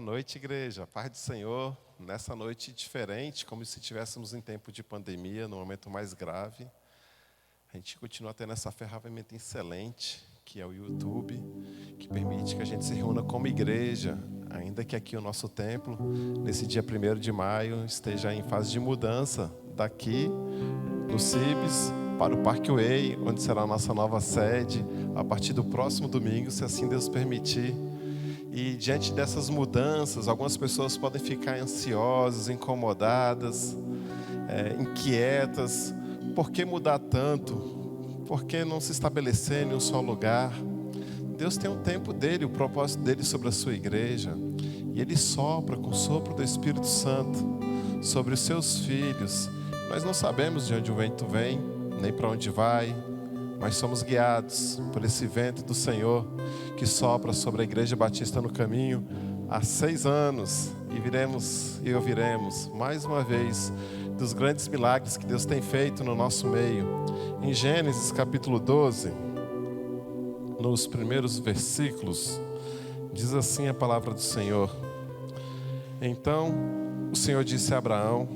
noite, igreja. Paz do Senhor. Nessa noite diferente, como se estivéssemos em tempo de pandemia, no momento mais grave. A gente continua tendo essa ferramenta excelente, que é o YouTube, que permite que a gente se reúna como igreja, ainda que aqui o nosso templo, nesse dia 1º de maio, esteja em fase de mudança daqui, no CIBS, para o Parque Way, onde será a nossa nova sede, a partir do próximo domingo, se assim Deus permitir. E diante dessas mudanças, algumas pessoas podem ficar ansiosas, incomodadas, inquietas. Por que mudar tanto? Por que não se estabelecer em um só lugar? Deus tem um tempo dele, o propósito dele sobre a sua igreja. E ele sopra com o sopro do Espírito Santo sobre os seus filhos. Nós não sabemos de onde o vento vem, nem para onde vai, mas somos guiados por esse vento do Senhor que sopra sobre a Igreja Batista no Caminho há 6 anos. E ouviremos mais uma vez dos grandes milagres que Deus tem feito no nosso meio. Em Gênesis capítulo 12, nos primeiros versículos, diz assim a palavra do Senhor. Então o Senhor disse a Abraão: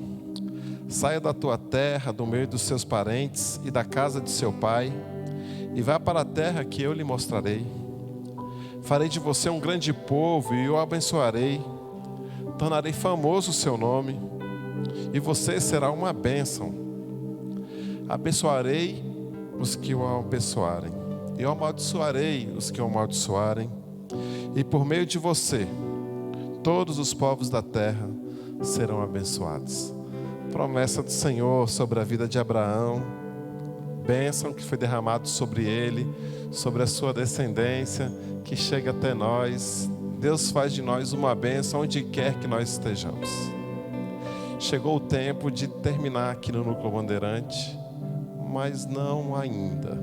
saia da tua terra, do meio dos seus parentes e da casa de seu pai, e vá para a terra que eu lhe mostrarei. Farei de você um grande povo e o abençoarei. Tornarei famoso o seu nome, e você será uma bênção. Abençoarei os que o abençoarem, e eu amaldiçoarei os que o amaldiçoarem. E por meio de você, todos os povos da terra serão abençoados. Promessa do Senhor sobre a vida de Abraão, bênção que foi derramado sobre ele, sobre a sua descendência, que chega até nós. Deus faz de nós uma bênção onde quer que nós estejamos. Chegou o tempo de terminar aqui no Núcleo Bandeirante, mas não ainda.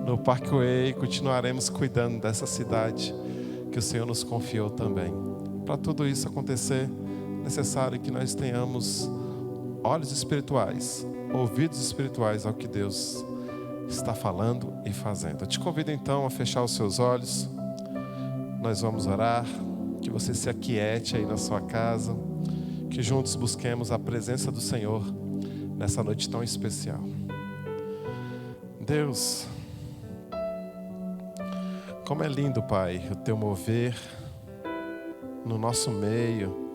No Parque Way continuaremos cuidando dessa cidade que o Senhor nos confiou também. Para tudo isso acontecer, é necessário que nós tenhamos olhos espirituais, ouvidos espirituais ao que Deus está falando e fazendo. Eu te convido então a fechar os seus olhos. Nós vamos orar, que você se aquiete aí na sua casa, que juntos busquemos a presença do Senhor nessa noite tão especial. Deus, como é lindo, Pai, o teu mover no nosso meio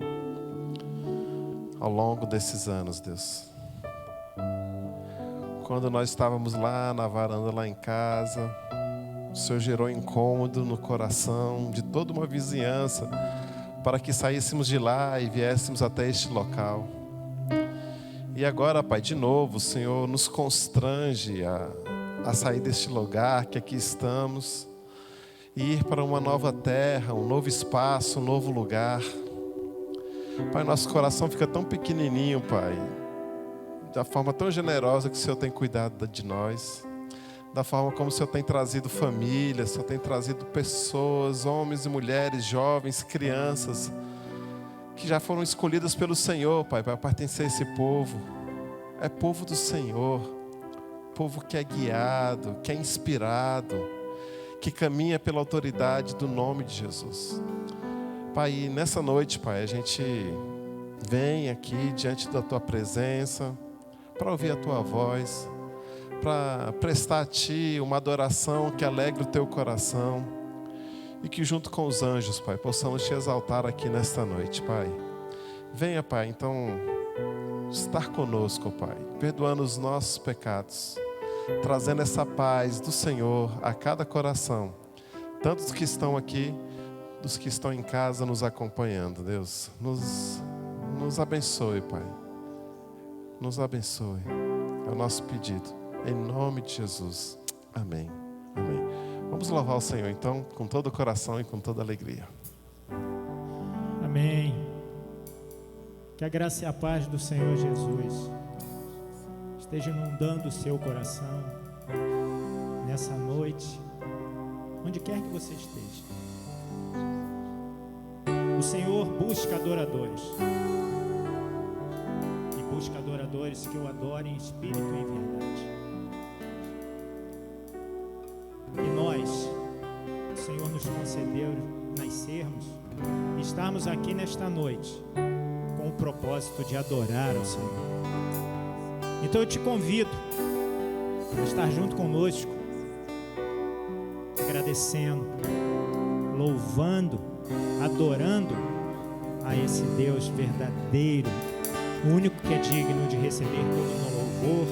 ao longo desses anos, Deus. Quando nós estávamos lá na varanda, lá em casa, o Senhor gerou incômodo no coração de toda uma vizinhança para que saíssemos de lá e viéssemos até este local. E agora, Pai, de novo, o Senhor nos constrange a sair deste lugar que aqui estamos e ir para uma nova terra, um novo espaço, um novo lugar. Pai, nosso coração fica tão pequenininho, Pai, da forma tão generosa que o Senhor tem cuidado de nós, da forma como o Senhor tem trazido famílias, o Senhor tem trazido pessoas, homens e mulheres, jovens, crianças, que já foram escolhidas pelo Senhor, Pai, para pertencer a esse povo. É povo do Senhor, povo que é guiado, que é inspirado, que caminha pela autoridade do nome de Jesus. Pai, nessa noite, Pai, a gente vem aqui diante da Tua presença para ouvir a Tua voz, para prestar a Ti uma adoração que alegre o Teu coração e que junto com os anjos, Pai, possamos Te exaltar aqui nesta noite, Pai. Venha, Pai, então, estar conosco, Pai, perdoando os nossos pecados, trazendo essa paz do Senhor a cada coração, tanto dos que estão aqui, dos que estão em casa nos acompanhando. Deus, nos abençoe, Pai. Nos abençoe. É o nosso pedido. Em nome de Jesus. Amém. Amém. Vamos louvar o Senhor, então, com todo o coração e com toda a alegria. Amém. Que a graça e a paz do Senhor Jesus esteja inundando o seu coração nessa noite, onde quer que você esteja. O Senhor busca adoradores, e busca adoradores que o adorem em espírito e em verdade. E nós, o Senhor nos concedeu nascermos e estarmos aqui nesta noite com o propósito de adorar ao Senhor. Então eu te convido a estar junto conosco, agradecendo, louvando, adorando a esse Deus verdadeiro, o único que é digno de receber todo o louvor,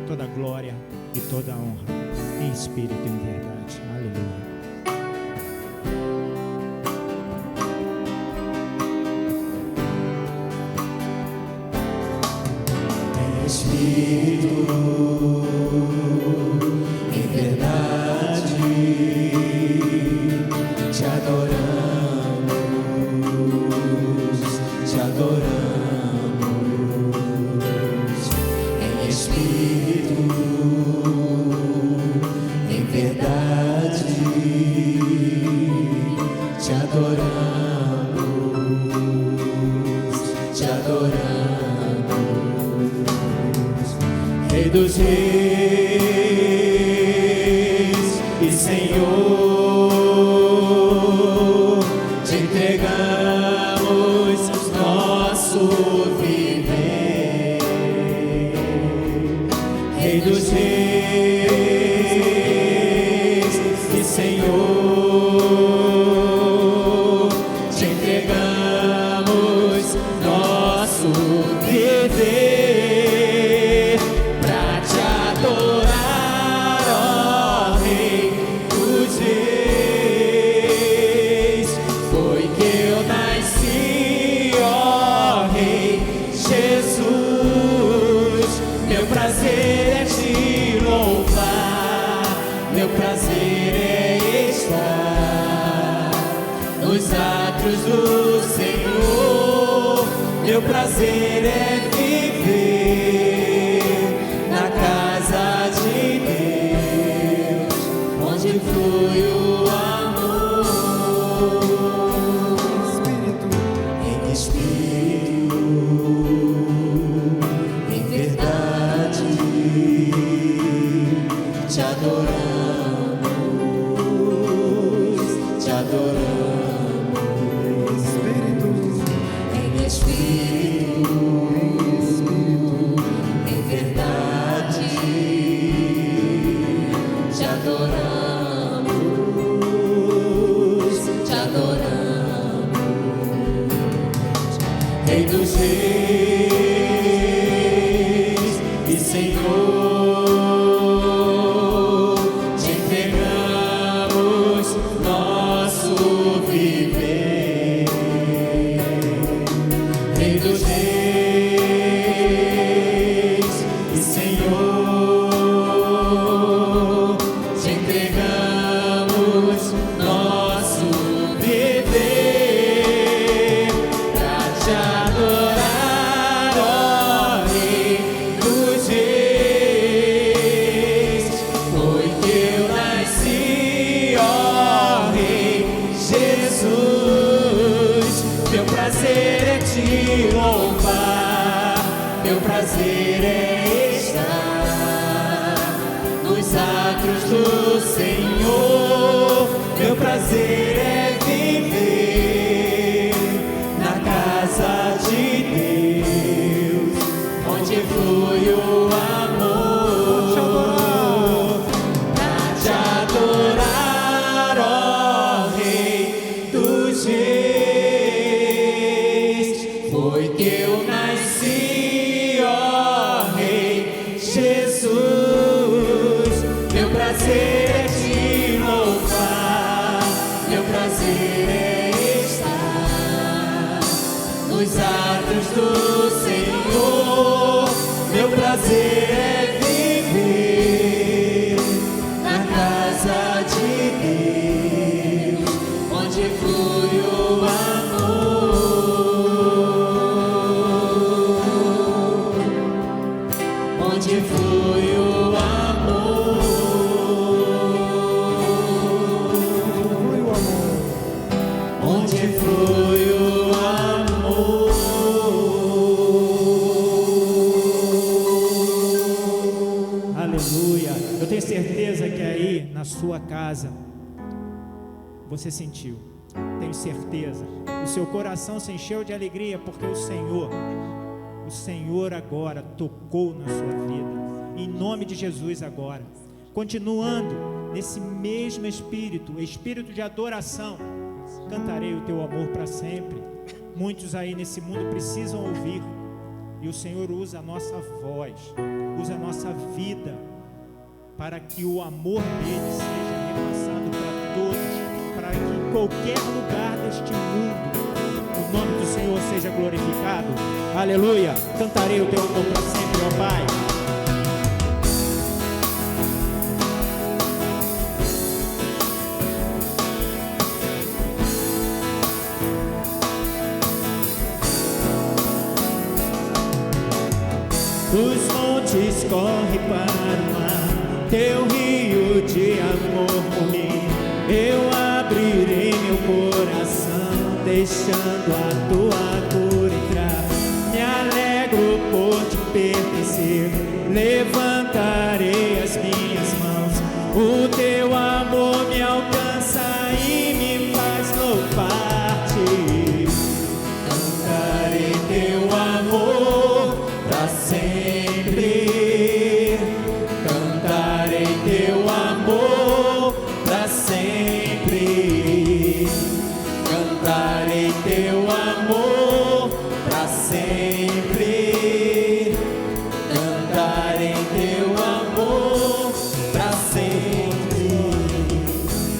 toda a glória e toda a honra, em espírito e em verdade. Aleluia. Em espírito, em verdade, te adoramos, te adoramos. Em espírito, em verdade, te adoramos, te adoramos. Rei dos reis e Senhor, te entregamos nosso viver. Rei dos reis e Senhor, te entregamos nosso viver. Do Senhor, meu prazer é viver na casa de Deus, onde flui o amor. Em espírito, em verdade, te adoramos, te adoramos. Em verdade, te adoramos, te adoramos. Rei dos reis e Senhor, te entregamos nosso viver. Rei dos reis e Senhor, te entregamos nosso viver pra te adorar, ó Rei dos reis. Foi que eu nasci, ó Rei Jesus. Meu prazer é te louvar, meu prazer é estar nos átrios do Senhor. Meu prazer é viver na casa de Deus, onde flui o amor. Pra te adorar, ó Rei dos reis. Foi que eu nasci, ó Rei Jesus. Meu prazer é te louvar, meu prazer é estar nos átrios do Senhor. Meu prazer é viver na casa de Deus, onde flui o amor, onde flui o amor, onde flui o amor. Aleluia. Eu tenho certeza que aí na sua casa você sentiu tenho certeza. O seu coração se encheu de alegria porque o Senhor agora tocou na sua vida. Em nome de Jesus agora. Continuando nesse mesmo espírito de adoração, cantarei o teu amor para sempre. Muitos aí nesse mundo precisam ouvir. E o Senhor usa a nossa voz, usa a nossa vida, para que o amor dele seja repassado para todos, para que em qualquer lugar deste mundo o nome do Senhor seja glorificado. Aleluia! Cantarei o teu amor para sempre, ó Pai. Os montes correm para o mar, teu rio de amor por mim. Eu abrirei meu coração, deixando a tua cura entrar. Me alegro por te pertencer, levantarei as minhas mãos. O teu amor me alcança e me faz louvar-te. Cantarei teu amor para sempre. Cantarei teu amor para sempre. Cantarei teu amor para sempre. Cantarei teu amor para sempre.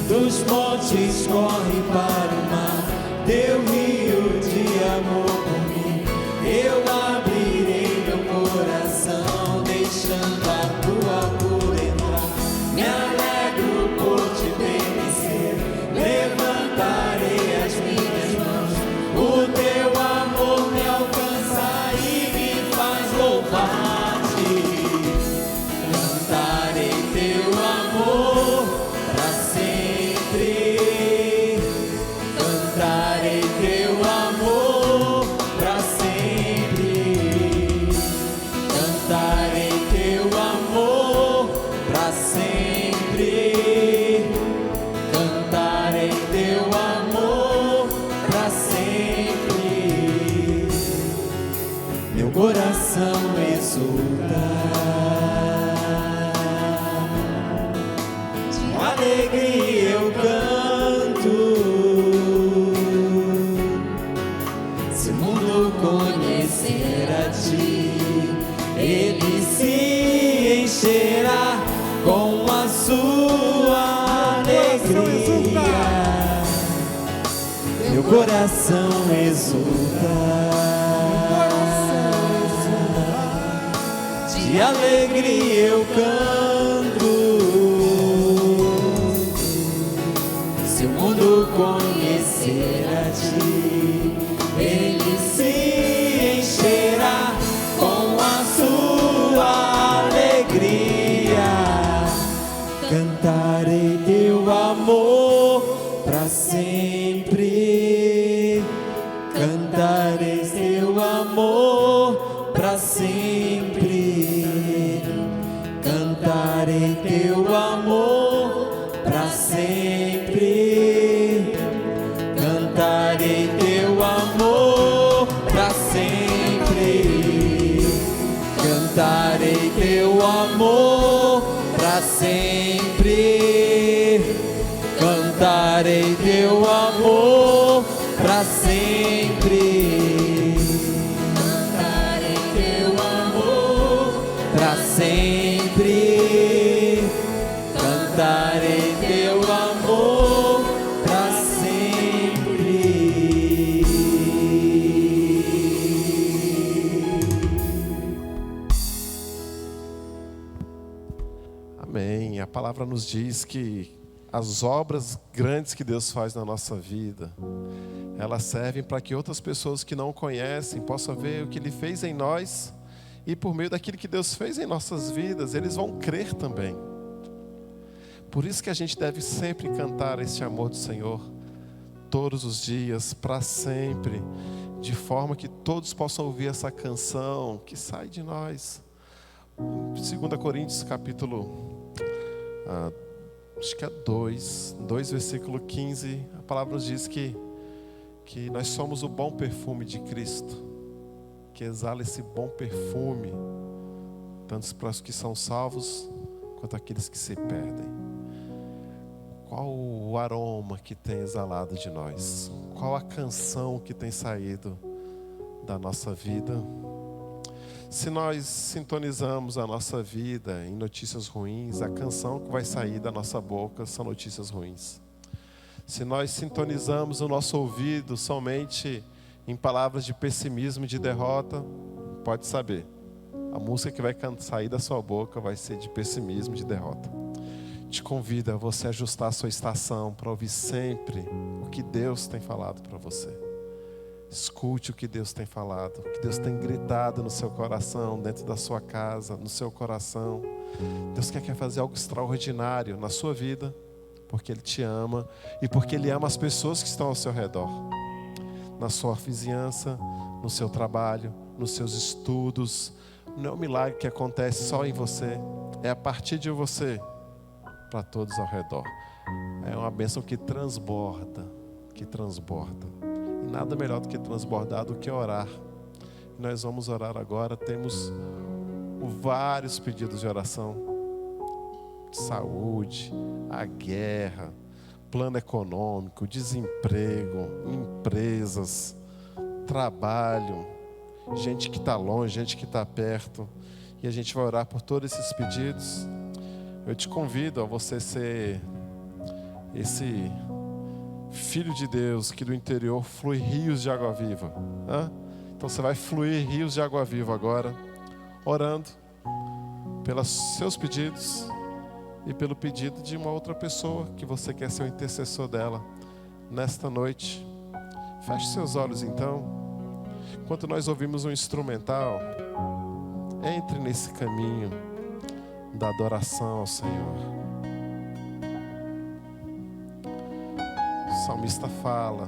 Dos montes corre para o mar, teu rio de amor por mim. Eu abrirei meu coração, deixando a tua cura entrar. Me alegro por te pertencer, levantarei as minhas mãos. O teu amor me alcança e me faz louvar-te. Cantarei teu amor para sempre. Cantarei teu amor para sempre. Cantarei teu amor para sempre. Cantarei teu amor para sempre. Meu coração exulta, de alegria eu canto. Se o mundo conhecer a ti, ele se encherá com a sua alegria. Meu coração exulta, de alegria eu canto. Se o mundo conhecer a ti, ele se encherá com a sua alegria. Cantarei teu amor para sempre. Cantarei teu amor para sempre. Cantarei teu amor para sempre. Cantarei teu amor para sempre. Cantarei teu amor para sempre. Cantarei teu amor para sempre. Cantarei teu amor para sempre. Cantarei teu amor para sempre. Amém. A palavra nos diz que as obras grandes que Deus faz na nossa vida, elas servem para que outras pessoas que não o conhecem possam ver o que Ele fez em nós, e por meio daquilo que Deus fez em nossas vidas, eles vão crer também. Por isso que a gente deve sempre cantar esse amor do Senhor, todos os dias, para sempre, de forma que todos possam ouvir essa canção que sai de nós. 2 Coríntios capítulo acho que é 2 versículo 15, a palavra nos diz que que nós somos o bom perfume de Cristo, que exala esse bom perfume, tanto para os que são salvos, quanto aqueles que se perdem. Qual o aroma que tem exalado de nós? Qual a canção que tem saído da nossa vida? Se nós sintonizamos a nossa vida em notícias ruins, a canção que vai sair da nossa boca são notícias ruins. Se nós sintonizamos o nosso ouvido somente em palavras de pessimismo e de derrota, pode saber, a música que vai sair da sua boca vai ser de pessimismo e de derrota. Te convido a você ajustar a sua estação para ouvir sempre o que Deus tem falado para você. Escute o que Deus tem falado, o que Deus tem gritado no seu coração, dentro da sua casa, no seu coração. Deus quer fazer algo extraordinário na sua vida, porque Ele te ama e porque Ele ama as pessoas que estão ao seu redor. Na sua vizinhança, no seu trabalho, nos seus estudos. Não é um milagre que acontece só em você, é a partir de você para todos ao redor. É uma bênção que transborda, que transborda. E nada melhor do que transbordar do que orar. E nós vamos orar agora. Temos vários pedidos de oração: saúde, a guerra, plano econômico, desemprego, empresas, trabalho, gente que está longe, gente que está perto. E a gente vai orar por todos esses pedidos. Eu te convido a você ser esse filho de Deus que do interior flui rios de água viva. Então você vai fluir rios de água viva agora, orando pelos seus pedidos e pelo pedido de uma outra pessoa que você quer ser o intercessor dela nesta noite. Feche seus olhos então. Enquanto nós ouvimos um instrumental, entre nesse caminho da adoração ao Senhor. O salmista fala: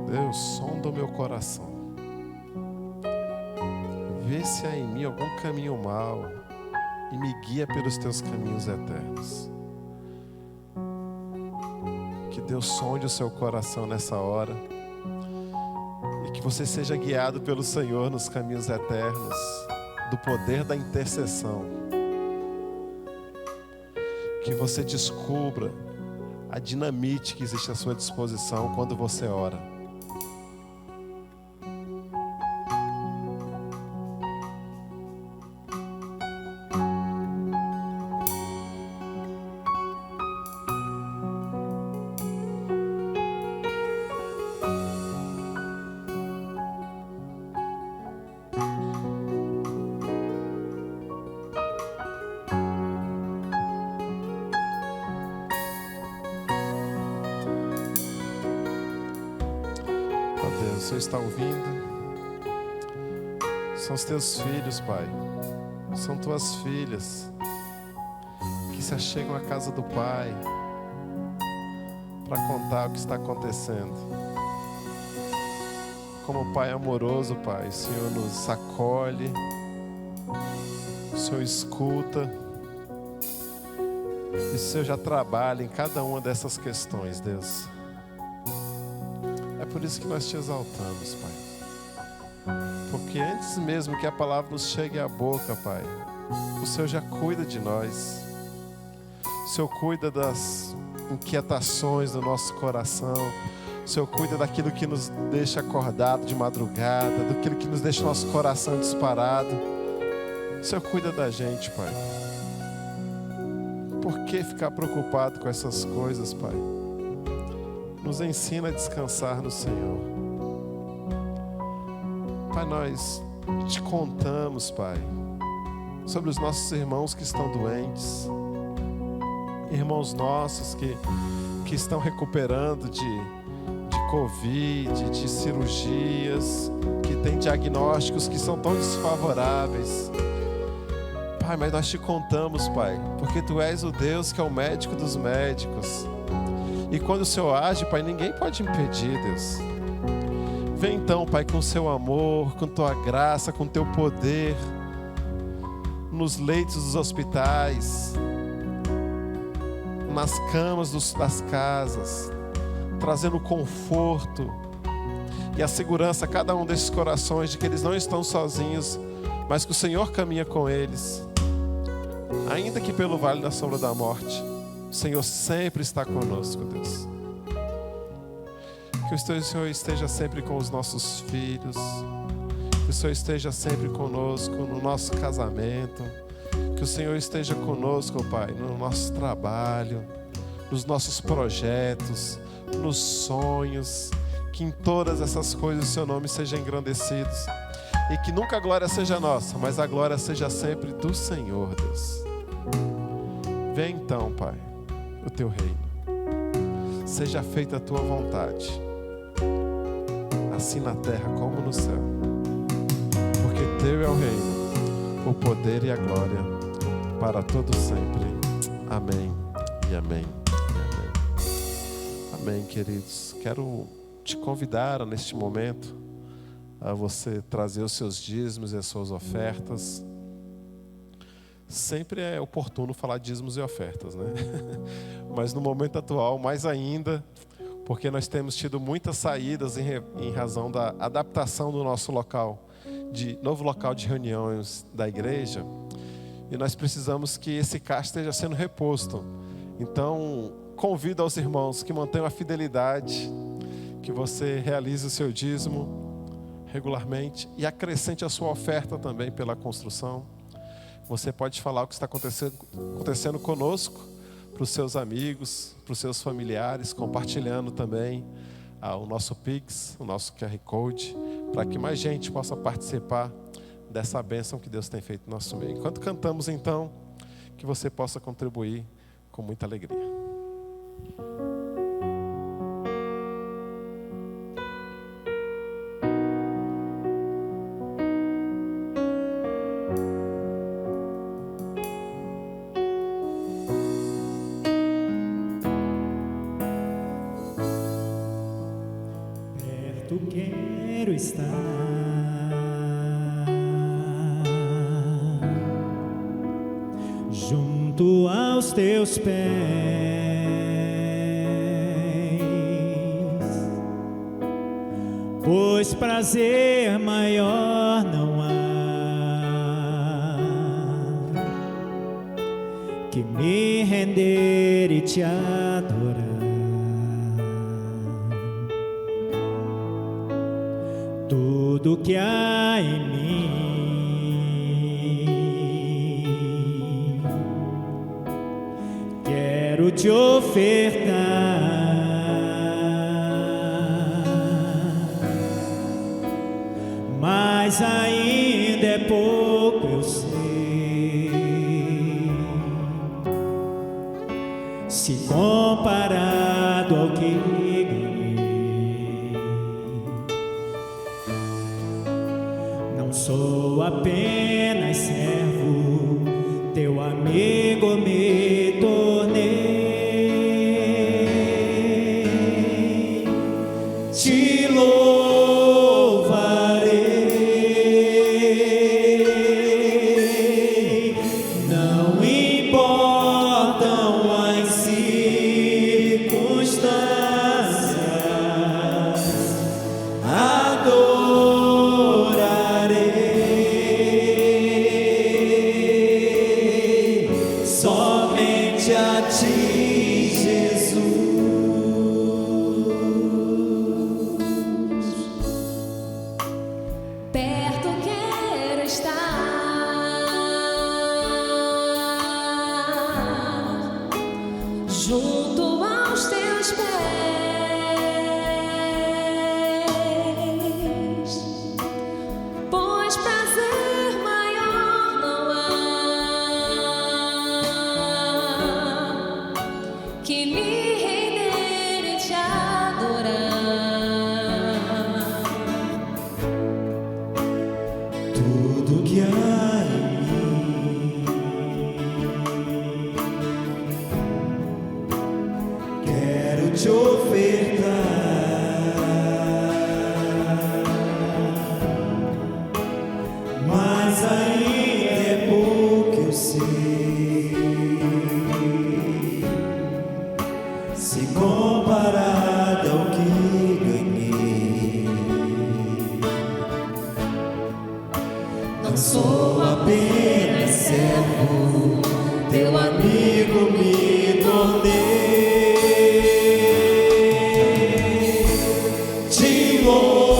Deus, sonda o meu coração, vê se há em mim algum caminho mau e me guia pelos teus caminhos eternos. Que Deus sonde o seu coração nessa hora e que você seja guiado pelo Senhor nos caminhos eternos do poder da intercessão. Que você descubra a dinamite que existe à sua disposição quando você ora. O Senhor está ouvindo? São os teus filhos, Pai. São tuas filhas que se achegam à casa do Pai para contar o que está acontecendo. Como Pai amoroso, Pai, o Senhor nos acolhe, o Senhor escuta e o Senhor já trabalha em cada uma dessas questões, Deus. É por isso que nós te exaltamos, Pai. Porque antes mesmo que a palavra nos chegue à boca, Pai, o Senhor já cuida de nós. O Senhor cuida das inquietações do nosso coração. O Senhor cuida daquilo que nos deixa acordado de madrugada, daquilo que nos deixa nosso coração disparado. O Senhor cuida da gente, Pai. Por que ficar preocupado com essas coisas, Pai? Nos ensina a descansar no Senhor. Pai, nós te contamos, Pai, sobre os nossos irmãos que estão doentes, irmãos nossos que estão recuperando de Covid, de cirurgias, que têm diagnósticos que são tão desfavoráveis. Pai, mas nós te contamos, Pai, porque Tu és o Deus que é o médico dos médicos. E quando o Senhor age, Pai, ninguém pode impedir, Deus. Vem então, Pai, com o Seu amor, com Tua graça, com Teu poder, nos leitos dos hospitais. nas camas das casas, trazendo conforto e a segurança a cada um desses corações de que eles não estão sozinhos, mas que o Senhor caminha com eles. Ainda que pelo vale da sombra da morte, o Senhor sempre está conosco, Deus. Que o Senhor esteja sempre com os nossos filhos, que o Senhor esteja sempre conosco no nosso casamento, que o Senhor esteja conosco, Pai, no nosso trabalho, nos nossos projetos, nos sonhos, que em todas essas coisas o Seu nome seja engrandecido e que nunca a glória seja nossa, mas a glória seja sempre do Senhor, Deus. Vem então, Pai, o Teu reino, seja feita a Tua vontade, assim na terra como no céu, porque Teu é o reino, o poder e a glória para todo sempre. Amém e amém e amém. Amém, queridos. Quero te convidar neste momento a você trazer os seus dízimos e as suas ofertas. Sempre é oportuno falar dízimos e ofertas, né? Mas no momento atual, mais ainda, porque nós temos tido muitas saídas em razão da adaptação do nosso local, novo local de reuniões da igreja, e nós precisamos que esse caixa esteja sendo reposto. Então, convido aos irmãos que mantenham a fidelidade, que você realize o seu dízimo regularmente e acrescente a sua oferta também pela construção. Você pode falar o que está acontecendo conosco para os seus amigos, para os seus familiares, compartilhando também o nosso Pix, o nosso QR Code, para que mais gente possa participar dessa bênção que Deus tem feito no nosso meio. Enquanto cantamos, então, que você possa contribuir com muita alegria. Perto quero estar, junto aos Teus pés, pois prazer maior não há que me render e Te adorar. Tudo que há em mim quero Te ofertar, mas ainda é pouco, eu sei, se comparado ao que sou apenas servo, Teu amigo me tornei. Te louvarei, não importam as circunstâncias, somente a Ti, Jesus. Perto quero estar, junto aos Teus pés, pois prazer maior não há que me render e Te adorar. Tudo que há em mim apenas servo, teu amigo me tornei. Te louvarei,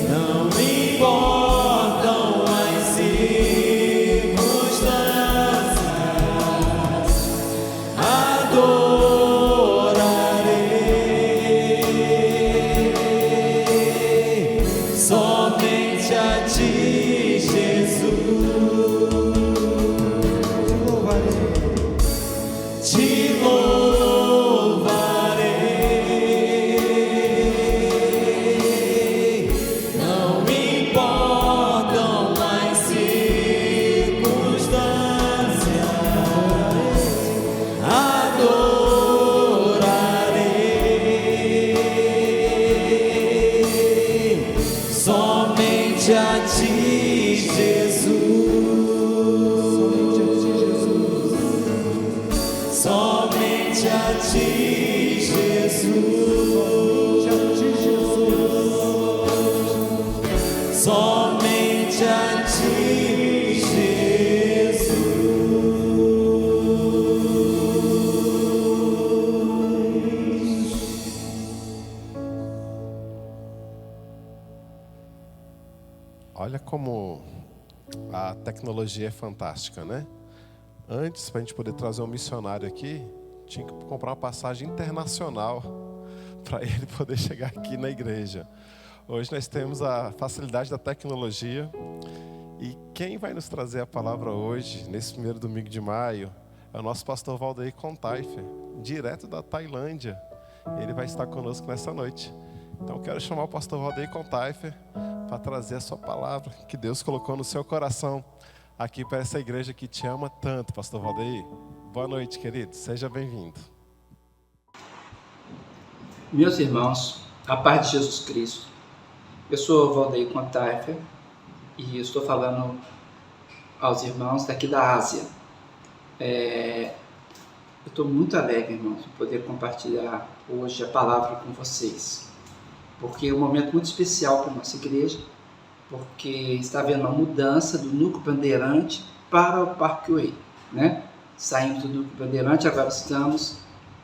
não me importam as circunstâncias, adorarei somente a ti, Jesus. Te louvarei, não me importam as circunstâncias, adorarei somente a ti, Jesus. Somente a ti, Jesus. Somente a ti, Jesus. Olha como a tecnologia é fantástica, né? Antes, para a gente poder trazer um missionário aqui, tinha que comprar uma passagem internacional para ele poder chegar aqui na igreja. Hoje nós temos a facilidade da tecnologia. E quem vai nos trazer a palavra hoje, nesse primeiro domingo de maio, é o nosso pastor Valdeir Contaifer, direto da Tailândia. Ele vai estar conosco nessa noite. Então eu quero chamar o pastor Valdeir Contaifer para trazer a sua palavra que Deus colocou no seu coração aqui para essa igreja que te ama tanto, pastor Valdeir. Boa noite, querido. Seja bem-vindo. Meus irmãos, a paz de Jesus Cristo. Eu sou Valdeir Contaifer e estou falando aos irmãos daqui da Ásia. Eu estou muito alegre, irmãos, de poder compartilhar hoje a palavra com vocês, porque é um momento muito especial para a nossa igreja, porque está havendo uma mudança do Núcleo Bandeirante para o Parkway, né? Saímos do Núcleo Bandeirante, agora estamos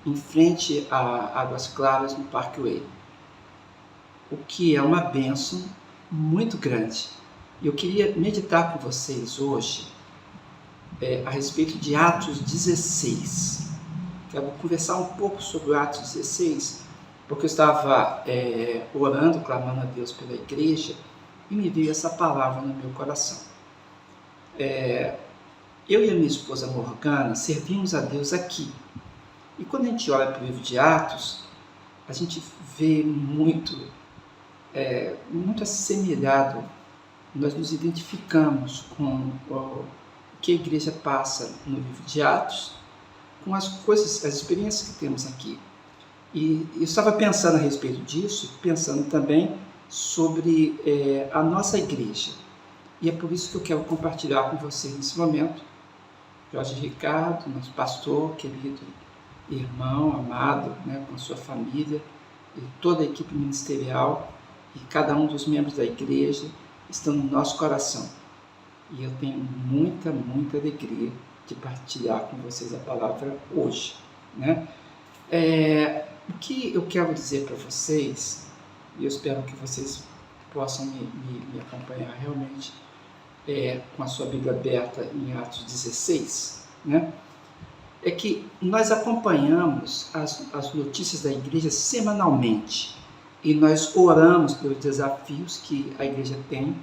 em frente a Águas Claras, no Parkway, o que é uma bênção muito grande. Eu queria meditar com vocês hoje a respeito de Atos 16. Quero conversar um pouco sobre o Atos 16, porque eu estava orando, clamando a Deus pela igreja, e me veio essa palavra no meu coração. Eu e a minha esposa Morgana servimos a Deus aqui. E quando a gente olha para o livro de Atos, a gente vê muito assemelhado. Nós nos identificamos com o que a igreja passa no livro de Atos, com as coisas, as experiências que temos aqui. E eu estava pensando a respeito disso, pensando também sobre a nossa igreja. E é por isso que eu quero compartilhar com vocês nesse momento. Jorge Ricardo, nosso pastor, querido irmão, amado, né, com a sua família, e toda a equipe ministerial, e cada um dos membros da igreja estão no nosso coração. E eu tenho muita alegria de partilhar com vocês a palavra hoje, né? O que eu quero dizer para vocês, e eu espero que vocês possam me acompanhar realmente, com a sua Bíblia aberta em Atos 16, né? É que nós acompanhamos as notícias da igreja semanalmente e nós oramos pelos desafios que a igreja tem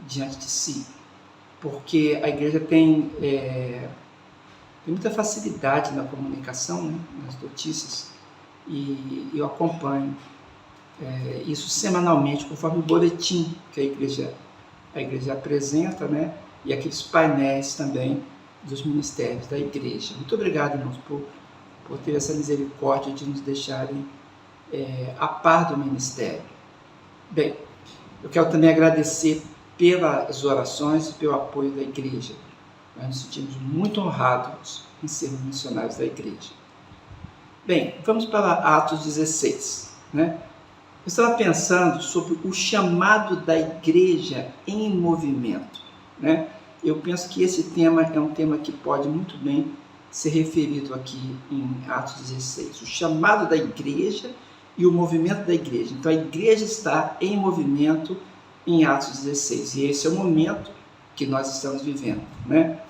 diante de si, porque a igreja tem muita facilidade na comunicação, né, nas notícias, e eu acompanho isso semanalmente, conforme o boletim que a igreja apresenta, né, e aqueles painéis também dos ministérios da igreja. Muito obrigado, irmãos, por ter essa misericórdia de nos deixarem a par do ministério. Bem, eu quero também agradecer pelas orações e pelo apoio da igreja. Nós nos sentimos muito honrados em sermos missionários da igreja. Bem, vamos para Atos 16, né? Eu estava pensando sobre o chamado da igreja em movimento, né? Eu penso que esse tema é um tema que pode muito bem ser referido aqui em Atos 16. O chamado da igreja e o movimento da igreja. Então a igreja está em movimento em Atos 16. E esse é o momento que nós estamos vivendo, né?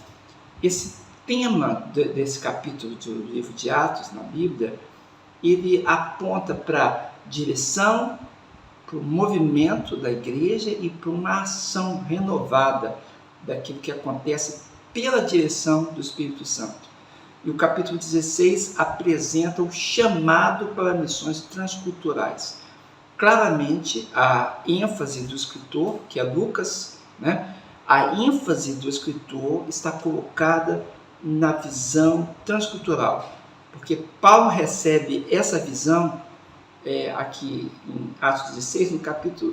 Esse tema desse capítulo do livro de Atos na Bíblia, ele aponta para direção, para o movimento da igreja e para uma ação renovada daquilo que acontece pela direção do Espírito Santo. E o capítulo 16 apresenta o chamado para missões transculturais. Claramente, a ênfase do escritor, que é Lucas, né? A ênfase do escritor está colocada na visão transcultural, porque Paulo recebe essa visão aqui em Atos 16,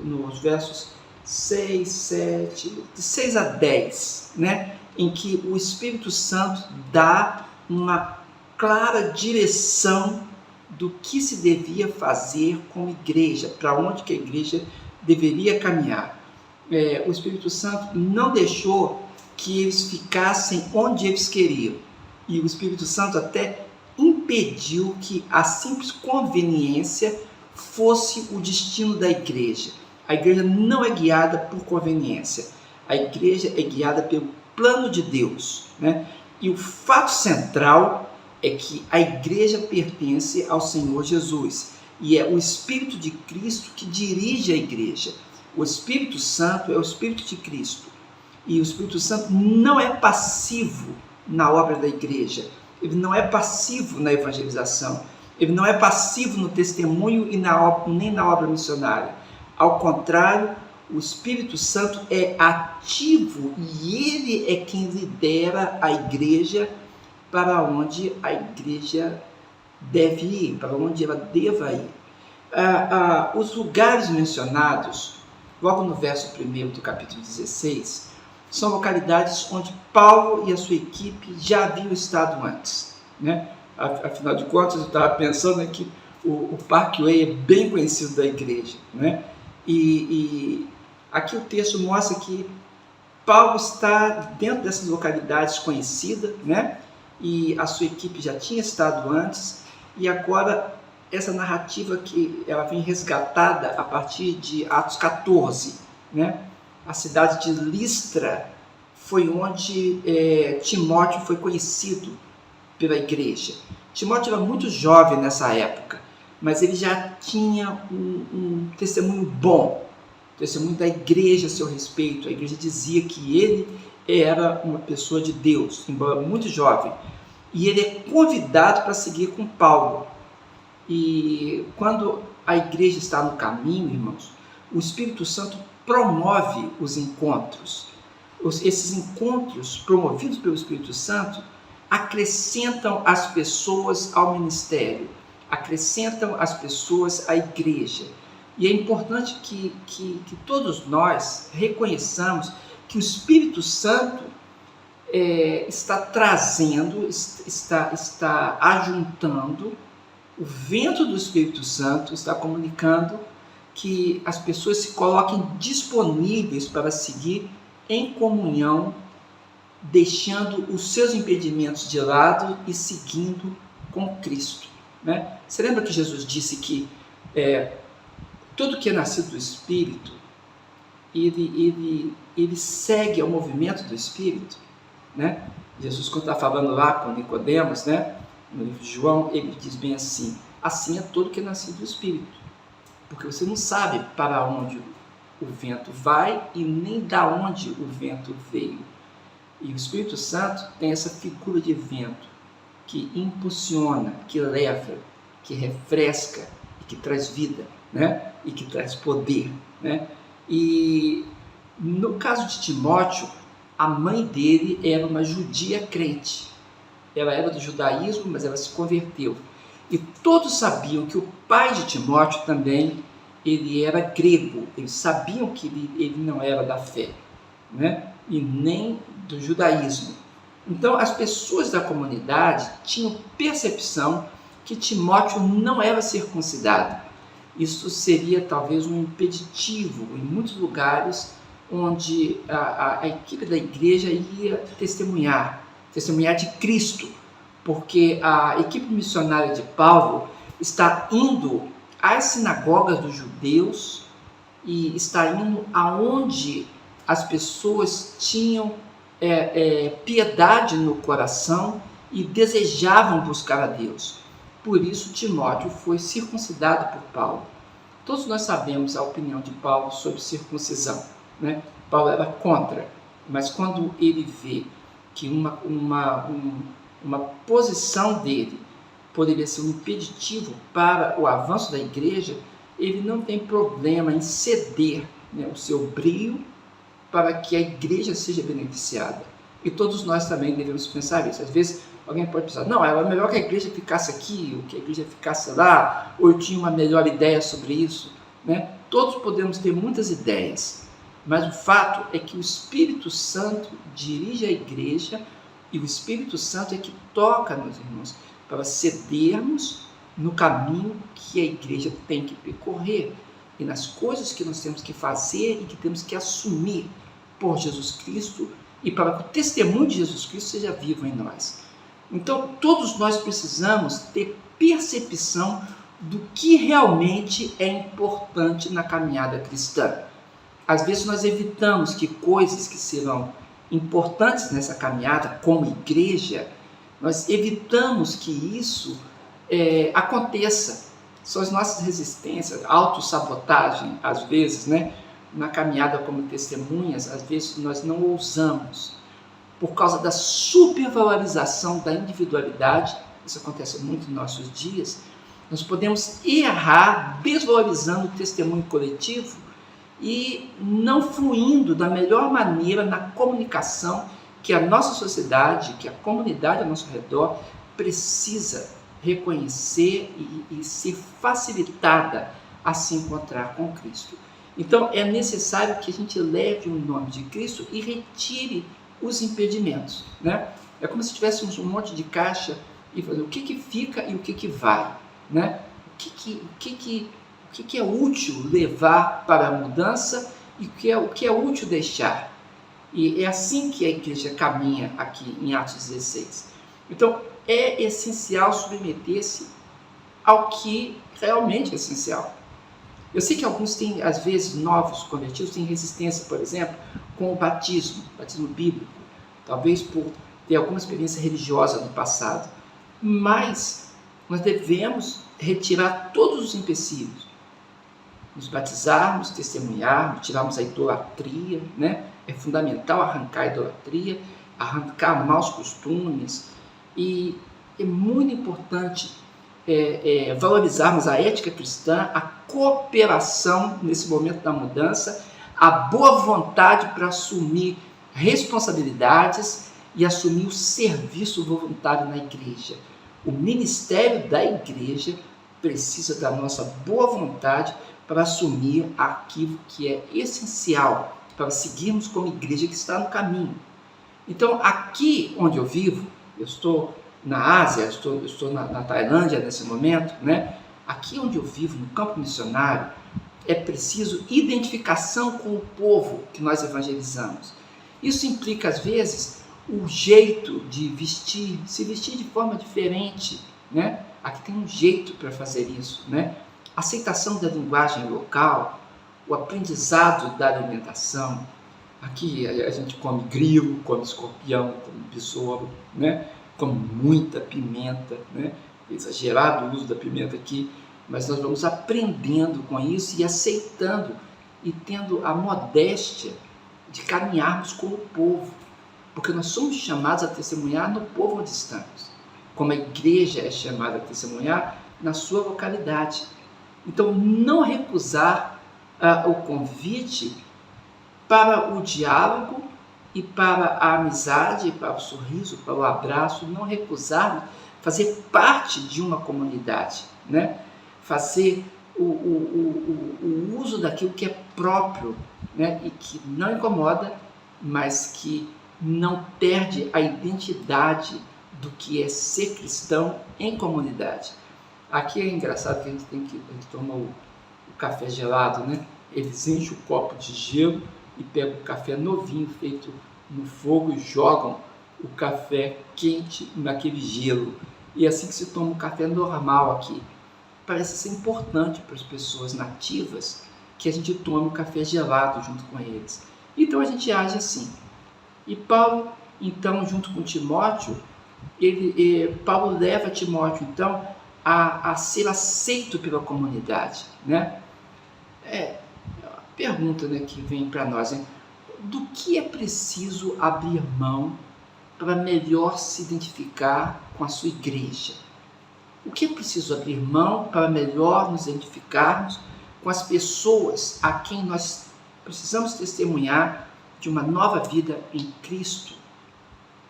nos versos 6, 7, de 6 a 10, né? Em que o Espírito Santo dá uma clara direção do que se devia fazer como igreja, para onde que a igreja deveria caminhar. O Espírito Santo não deixou que eles ficassem onde eles queriam, e o Espírito Santo até impediu que a simples conveniência fosse o destino da igreja. A igreja não é guiada por conveniência, a igreja é guiada pelo plano de Deus, né? E o fato central é que a igreja pertence ao Senhor Jesus, e é o Espírito de Cristo que dirige a igreja. O Espírito Santo é o Espírito de Cristo, e o Espírito Santo não é passivo na obra da igreja, ele não é passivo na evangelização, ele não é passivo no testemunho e nem na obra missionária. Ao contrário, o Espírito Santo é ativo e ele é quem lidera a igreja para onde a igreja deve ir, para onde ela deva ir. Os lugares mencionados, logo no verso 1 do capítulo 16, são localidades onde Paulo e a sua equipe já haviam estado antes, né? Afinal de contas, eu estava pensando que o Parkway é bem conhecido da igreja, né? E aqui o texto mostra que Paulo está dentro dessas localidades conhecidas, né? E a sua equipe já tinha estado antes, e agora essa narrativa que ela vem resgatada a partir de Atos 14, né? A cidade de Listra foi onde Timóteo foi conhecido pela igreja. Timóteo era muito jovem nessa época, mas ele já tinha um testemunho bom, testemunho da igreja a seu respeito. A igreja dizia que ele era uma pessoa de Deus, embora muito jovem, e ele é convidado para seguir com Paulo. E quando a igreja está no caminho, irmãos, o Espírito Santo promove os encontros. Esses encontros promovidos pelo Espírito Santo acrescentam as pessoas ao ministério, acrescentam as pessoas à igreja. E é importante que todos nós reconheçamos que o Espírito Santo está trazendo, está ajuntando, o vento do Espírito Santo está comunicando que as pessoas se coloquem disponíveis para seguir em comunhão, deixando os seus impedimentos de lado e seguindo com Cristo, né? Você lembra que Jesus disse que tudo que é nascido do Espírito, ele segue ao movimento do Espírito, né? Jesus, quando está falando lá com Nicodemos, né, no livro de João, ele diz bem assim: assim é todo que é nascido do Espírito, porque você não sabe para onde o vento vai e nem da onde o vento veio. E o Espírito Santo tem essa figura de vento que impulsiona, que leva, que refresca, que traz vida, né? E que traz poder, né? E no caso de Timóteo, a mãe dele era uma judia crente. Ela era do judaísmo, mas ela se converteu. E todos sabiam que o pai de Timóteo também, ele era grego. Eles sabiam que ele não era da fé, né? E nem do judaísmo. Então, as pessoas da comunidade tinham percepção que Timóteo não era circuncidado. isso seria talvez um impeditivo em muitos lugares onde a equipe da igreja ia testemunhar de Cristo, porque a equipe missionária de Paulo está indo às sinagogas dos judeus e está indo aonde as pessoas tinham piedade no coração e desejavam buscar a Deus. Por isso Timóteo foi circuncidado por Paulo. Todos nós sabemos a opinião de Paulo sobre circuncisão, né? Paulo era contra, mas quando ele vê que uma posição dele poderia ser um impeditivo para o avanço da igreja, ele não tem problema em ceder, né, o seu brio para que a igreja seja beneficiada. E todos nós também devemos pensar isso. Às vezes alguém pode pensar, não, era melhor que a igreja ficasse aqui, ou que a igreja ficasse lá, ou eu tinha uma melhor ideia sobre isso, né? Todos podemos ter muitas ideias, mas o fato é que o Espírito Santo dirige a igreja e o Espírito Santo é que toca nos irmãos para cedermos no caminho que a igreja tem que percorrer e nas coisas que nós temos que fazer e que temos que assumir por Jesus Cristo e para que o testemunho de Jesus Cristo seja vivo em nós. Então, todos nós precisamos ter percepção do que realmente é importante na caminhada cristã. Às vezes nós evitamos que coisas que serão importantes nessa caminhada, como igreja, nós evitamos que isso aconteça. São as nossas resistências, autossabotagem, às vezes, né? Na caminhada como testemunhas, às vezes nós não ousamos, por causa da supervalorização da individualidade, isso acontece muito nos nossos dias, nós podemos errar desvalorizando o testemunho coletivo e não fluindo da melhor maneira na comunicação que a nossa sociedade, que a comunidade ao nosso redor precisa reconhecer e ser facilitada a se encontrar com Cristo. Então é necessário que a gente leve o nome de Cristo e retire os impedimentos, né? É como se tivéssemos um monte de caixa e fazer o que fica e o que vai, né? O que é útil levar para a mudança e o que é útil deixar. E é assim que a igreja caminha aqui em Atos 16. Então, é essencial submeter-se ao que realmente é essencial. Eu sei que alguns têm, às vezes, novos convertidos, têm resistência, por exemplo, com o batismo bíblico, talvez por ter alguma experiência religiosa no passado. Mas nós devemos retirar todos os empecilhos, nos batizarmos, testemunharmos, tirarmos a idolatria, né? É fundamental arrancar a idolatria, arrancar maus costumes, e é muito importante valorizarmos a ética cristã, a cooperação nesse momento da mudança, a boa vontade para assumir responsabilidades e assumir o serviço voluntário na igreja. O ministério da igreja precisa da nossa boa vontade para assumir aquilo que é essencial para seguirmos como igreja que está no caminho. Então, aqui onde eu vivo, eu estou na Ásia, eu estou na Tailândia nesse momento, né? Aqui onde eu vivo, no campo missionário, é preciso identificação com o povo que nós evangelizamos. Isso implica, às vezes, o jeito de vestir, se vestir de forma diferente, né? Aqui tem um jeito para fazer isso, né? Aceitação da linguagem local, o aprendizado da alimentação. Aqui a gente come grilo, come escorpião, come besouro, né? Come muita pimenta, né? Exagerado o uso da pimenta aqui, mas nós vamos aprendendo com isso e aceitando e tendo a modéstia de caminharmos com o povo, porque nós somos chamados a testemunhar no povo onde estamos, como a igreja é chamada a testemunhar na sua localidade. Então, não recusar o convite para o diálogo e para a amizade, para o sorriso, para o abraço, não recusar fazer parte de uma comunidade, né? Fazer o uso daquilo que é próprio, né? E que não incomoda, mas que não perde a identidade do que é ser cristão em comunidade. Aqui é engraçado que a gente tomou café gelado, né? Eles enchem o copo de gelo e pegam o café novinho feito no fogo e jogam o café quente naquele gelo. E é assim que se toma um café normal aqui. Parece ser importante para as pessoas nativas que a gente tome um café gelado junto com eles. Então a gente age assim. E Paulo, então, junto com Timóteo, Paulo leva Timóteo, então, a ser aceito pela comunidade, né? A pergunta, né, que vem para nós, né? Do que é preciso abrir mão para melhor se identificar com a sua igreja? O que é preciso abrir mão para melhor nos identificarmos com as pessoas a quem nós precisamos testemunhar de uma nova vida em Cristo?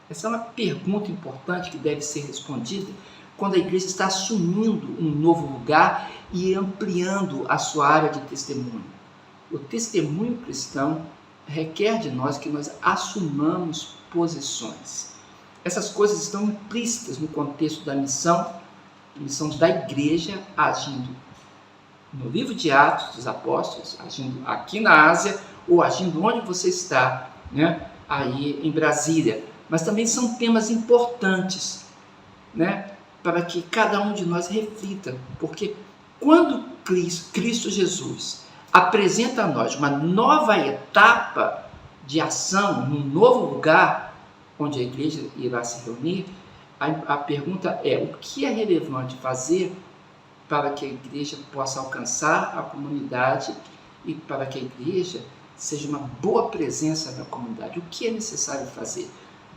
Essa é uma pergunta importante que deve ser respondida quando a igreja está assumindo um novo lugar e ampliando a sua área de testemunho. O testemunho cristão requer de nós que nós assumamos posições. Essas coisas estão implícitas no contexto da missão da igreja agindo no livro de Atos dos Apóstolos, agindo aqui na Ásia ou agindo onde você está, né? Aí em Brasília. Mas também são temas importantes, né? Para que cada um de nós reflita, porque quando Cristo Jesus apresenta a nós uma nova etapa de ação, num novo lugar onde a igreja irá se reunir, a pergunta é: o que é relevante fazer para que a igreja possa alcançar a comunidade e para que a igreja seja uma boa presença na comunidade? O que é necessário fazer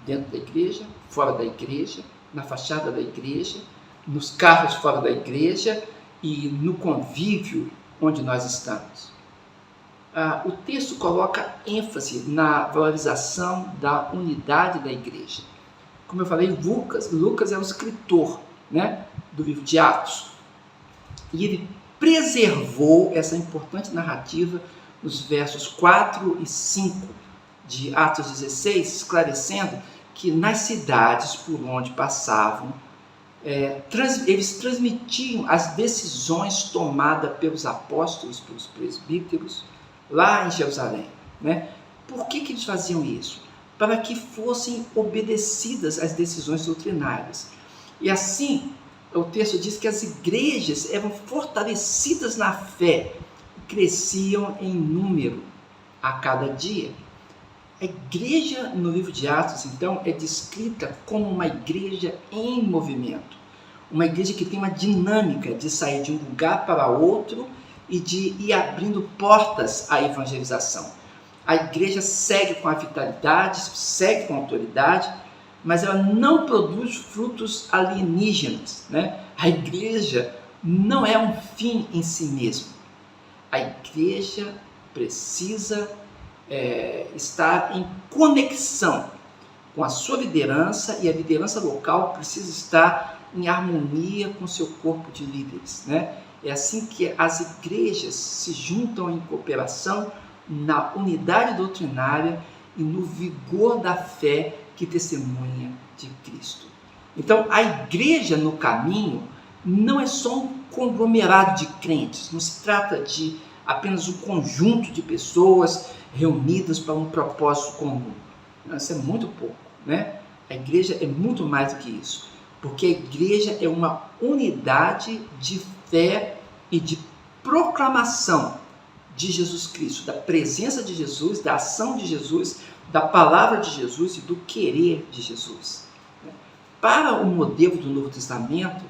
dentro da igreja, fora da igreja, na fachada da igreja, nos carros fora da igreja e no convívio onde nós estamos? O texto coloca ênfase na valorização da unidade da igreja. Como eu falei, Lucas é o escritor, né, do livro de Atos. E ele preservou essa importante narrativa nos versos 4 e 5 de Atos 16, esclarecendo que nas cidades por onde passavam, eles transmitiam as decisões tomadas pelos apóstolos, pelos presbíteros, lá em Jerusalém, né? Por que eles faziam isso? Para que fossem obedecidas as decisões doutrinárias. E assim, o texto diz que as igrejas eram fortalecidas na fé e cresciam em número a cada dia. A igreja no livro de Atos, então, é descrita como uma igreja em movimento. Uma igreja que tem uma dinâmica de sair de um lugar para outro e de ir abrindo portas à evangelização. A igreja segue com a vitalidade, segue com a autoridade, mas ela não produz frutos alienígenas, né? A igreja não é um fim em si mesmo. A igreja precisa estar em conexão com a sua liderança, e a liderança local precisa estar em harmonia com o seu corpo de líderes, né? É assim que as igrejas se juntam em cooperação na unidade doutrinária e no vigor da fé que testemunha de Cristo. Então, a igreja no caminho não é só um conglomerado de crentes, não se trata de apenas um conjunto de pessoas reunidas para um propósito comum. Isso é muito pouco, né? A igreja é muito mais do que isso, porque a igreja é uma unidade de fé e de proclamação de Jesus Cristo, da presença de Jesus, da ação de Jesus, da palavra de Jesus e do querer de Jesus. Para o modelo do Novo Testamento,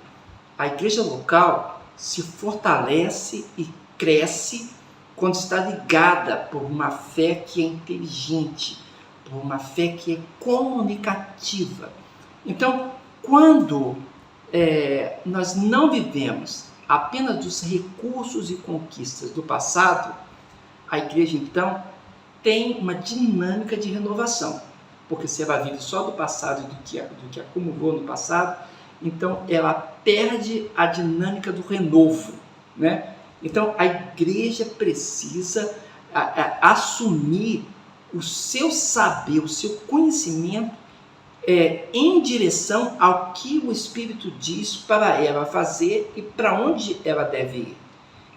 a igreja local se fortalece e cresce quando está ligada por uma fé que é inteligente, por uma fé que é comunicativa. Então, quando nós não vivemos apenas dos recursos e conquistas do passado, a igreja, então, tem uma dinâmica de renovação, porque se ela vive só do passado e do que acumulou no passado, então ela perde a dinâmica do renovo, né? Então a igreja precisa assumir o seu saber, o seu conhecimento em direção ao que o Espírito diz para ela fazer e para onde ela deve ir.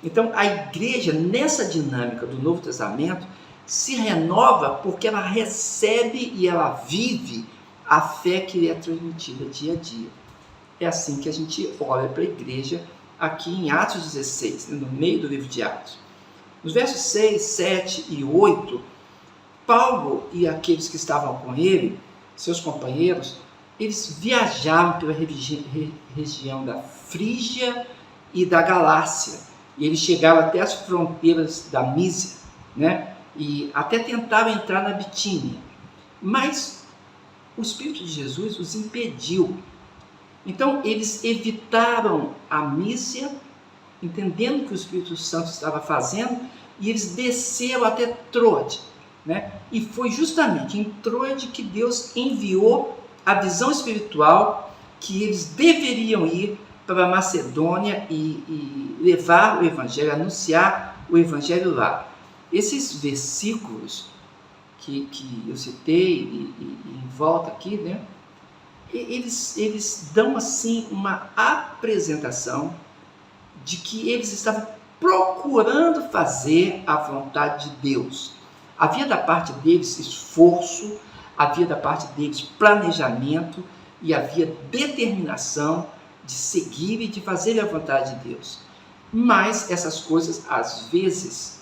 Então, a igreja, nessa dinâmica do Novo Testamento, se renova porque ela recebe e ela vive a fé que lhe é transmitida dia a dia. É assim que a gente olha para a igreja aqui em Atos 16, no meio do livro de Atos. Nos versos 6, 7 e 8, Paulo e aqueles que estavam com ele, seus companheiros, eles viajavam pela região da Frígia e da Galácia. E eles chegaram até as fronteiras da Mísia, né? E até tentaram entrar na Bitínia. Mas o Espírito de Jesus os impediu. Então, eles evitaram a Mísia, entendendo o que o Espírito Santo estava fazendo, e eles desceram até Troade, né? E foi justamente em Troade que Deus enviou a visão espiritual que eles deveriam ir para a Macedônia e levar o Evangelho, anunciar o Evangelho lá. Esses versículos que eu citei e em volta aqui, né? Eles dão assim uma apresentação de que eles estavam procurando fazer a vontade de Deus. Havia da parte deles esforço, havia da parte deles planejamento e havia determinação de seguir e de fazer a vontade de Deus. Mas essas coisas às vezes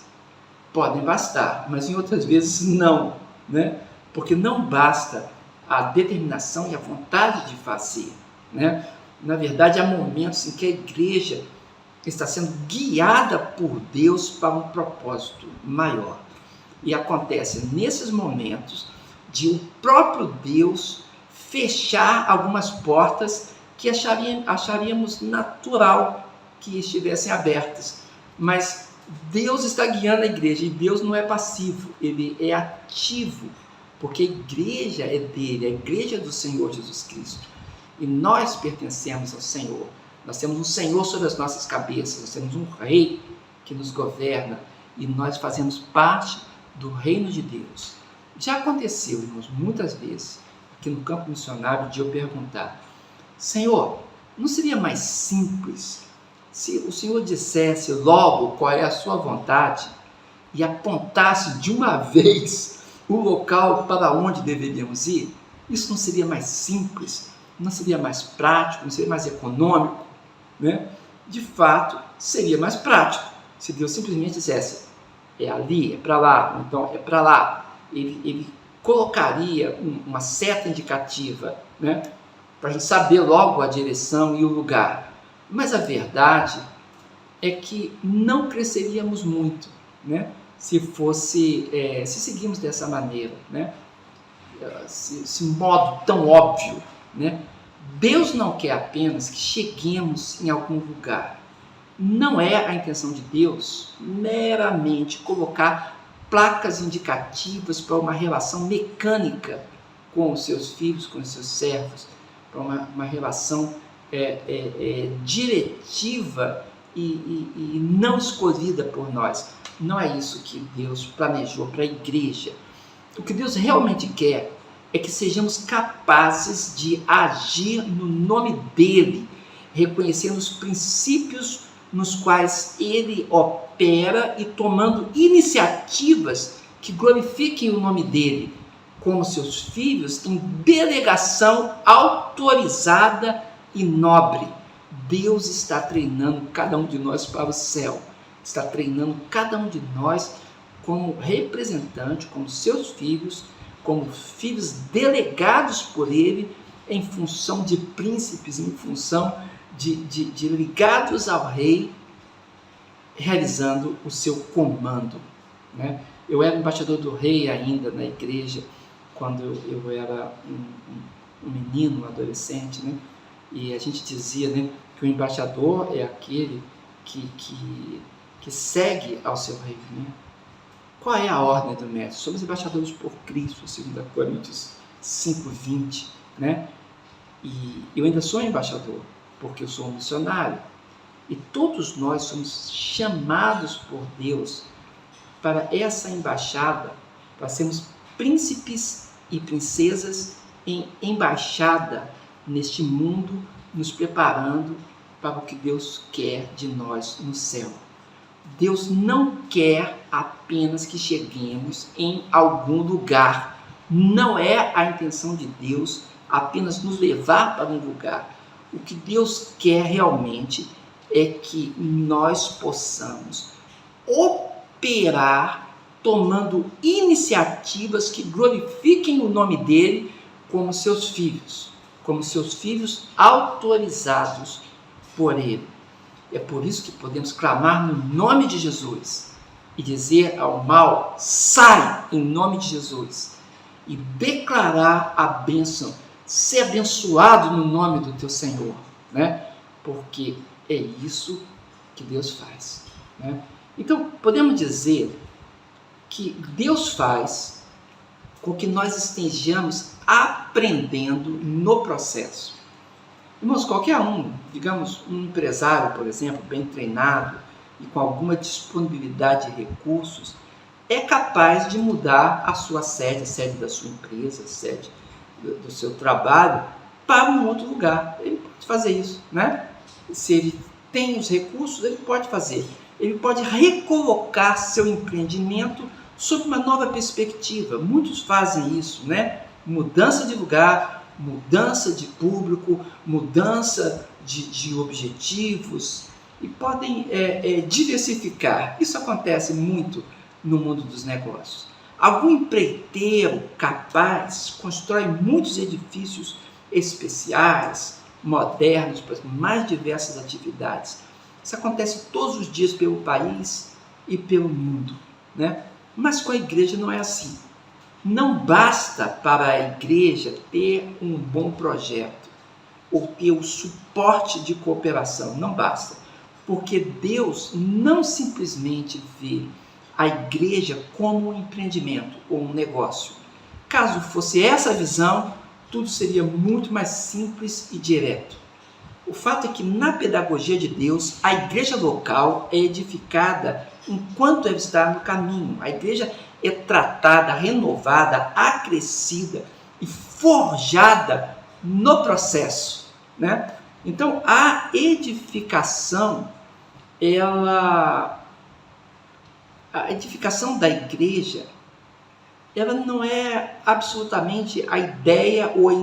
podem bastar, mas em outras vezes não, né? Porque não basta a determinação e a vontade de fazer, né? Na verdade, há momentos em que a igreja está sendo guiada por Deus para um propósito maior. E acontece nesses momentos de o próprio Deus fechar algumas portas que acharíamos natural que estivessem abertas. Mas Deus está guiando a igreja e Deus não é passivo, Ele é ativo, porque a igreja é dele, a igreja é do Senhor Jesus Cristo. E nós pertencemos ao Senhor. Nós temos um Senhor sobre as nossas cabeças, nós temos um Rei que nos governa e nós fazemos parte do reino de Deus. Já aconteceu, irmãos, muitas vezes, aqui no campo missionário, de eu perguntar: Senhor, não seria mais simples se o Senhor dissesse logo qual é a sua vontade e apontasse de uma vez o local para onde deveríamos ir? Isso não seria mais simples? Não seria mais prático? Não seria mais econômico? Né? De fato, seria mais prático se Deus simplesmente dissesse: é ali, é para lá, então é para lá. Ele colocaria uma seta indicativa, né? Para a gente saber logo a direção e o lugar. Mas a verdade é que não cresceríamos muito, né? Se seguirmos dessa maneira, né? Esse modo tão óbvio, né? Deus não quer apenas que cheguemos em algum lugar. Não é a intenção de Deus meramente colocar placas indicativas para uma relação mecânica com os seus filhos, com os seus servos, para uma relação diretiva e não escolhida por nós. Não é isso que Deus planejou para a igreja. O que Deus realmente quer é que sejamos capazes de agir no nome dEle, reconhecendo os princípios nos quais Ele opera e tomando iniciativas que glorifiquem o nome dEle, como seus filhos, em delegação autorizada e nobre. Deus está treinando cada um de nós para o céu, está treinando cada um de nós como representante, como seus filhos, como filhos delegados por Ele em função de príncipes, em função de ligados ao Rei, realizando o seu comando, né? Eu era embaixador do Rei ainda na igreja, quando eu era um menino, um adolescente, né? E a gente dizia, né, que o embaixador é aquele que segue ao seu Rei, né? Qual é a ordem do mestre? Somos embaixadores por Cristo, 2 Coríntios 5:20, né? E eu ainda sou embaixador, porque eu sou um missionário. E todos nós somos chamados por Deus para essa embaixada, para sermos príncipes e princesas em embaixada neste mundo, nos preparando para o que Deus quer de nós no céu. Deus não quer apenas que cheguemos em algum lugar. Não é a intenção de Deus apenas nos levar para um lugar. O que Deus quer realmente é que nós possamos operar tomando iniciativas que glorifiquem o nome dele como seus filhos autorizados por ele. É por isso que podemos clamar no nome de Jesus e dizer ao mal: sai em nome de Jesus, e declarar a bênção, ser abençoado no nome do teu Senhor, né? Porque é isso que Deus faz, né? Então, podemos dizer que Deus faz com que nós estejamos aprendendo no processo. Irmãos, qualquer um, digamos um empresário, por exemplo, bem treinado e com alguma disponibilidade de recursos, é capaz de mudar a sua sede, a sede da sua empresa, a sede do seu trabalho, para um outro lugar. Ele pode fazer isso, né? Se ele tem os recursos, ele pode fazer. Ele pode recolocar seu empreendimento sob uma nova perspectiva. Muitos fazem isso, né? Mudança de lugar, mudança de público, mudança de objetivos, e podem diversificar. Isso acontece muito no mundo dos negócios. Algum empreiteiro capaz constrói muitos edifícios especiais, modernos, para as mais diversas atividades. Isso acontece todos os dias pelo país e pelo mundo, né? Mas com a igreja não é assim. Não basta para a igreja ter um bom projeto ou ter o suporte de cooperação, não basta. Porque Deus não simplesmente vê a igreja como um empreendimento ou um negócio. Caso fosse essa a visão, tudo seria muito mais simples e direto. O fato é que na pedagogia de Deus, a igreja local é edificada enquanto ela está no caminho. A igreja é tratada, renovada, acrescida e forjada no processo, né? Então, a edificação, a edificação da igreja, ela não é absolutamente a ideia ou a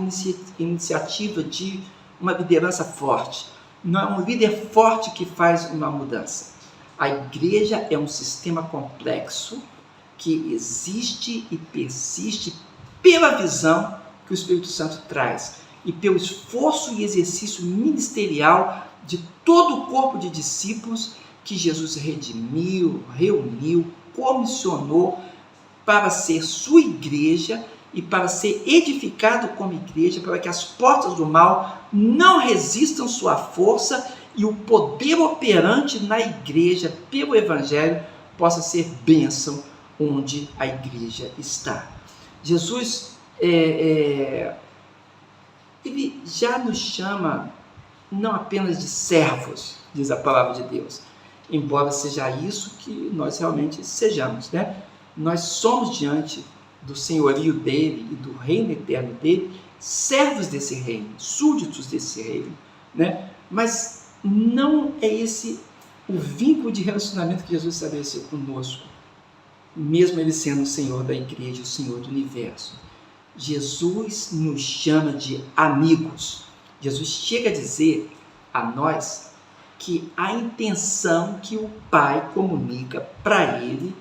iniciativa de uma liderança forte. Não é um líder forte que faz uma mudança. A igreja é um sistema complexo que existe e persiste pela visão que o Espírito Santo traz e pelo esforço e exercício ministerial de todo o corpo de discípulos que Jesus redimiu, reuniu, comissionou para ser sua igreja e para ser edificado como igreja, para que as portas do mal não resistam sua força e o poder operante na igreja pelo Evangelho possa ser bênção onde a igreja está. Jesus, ele já nos chama não apenas de servos, diz a palavra de Deus, embora seja isso que nós realmente sejamos, né? Nós somos diante do senhorio dele e do reino eterno dele, servos desse reino, súditos desse reino, né? Mas não é esse o vínculo de relacionamento que Jesus estabeleceu conosco, mesmo ele sendo o Senhor da igreja, o Senhor do universo. Jesus nos chama de amigos. Jesus chega a dizer a nós que a intenção que o Pai comunica para ele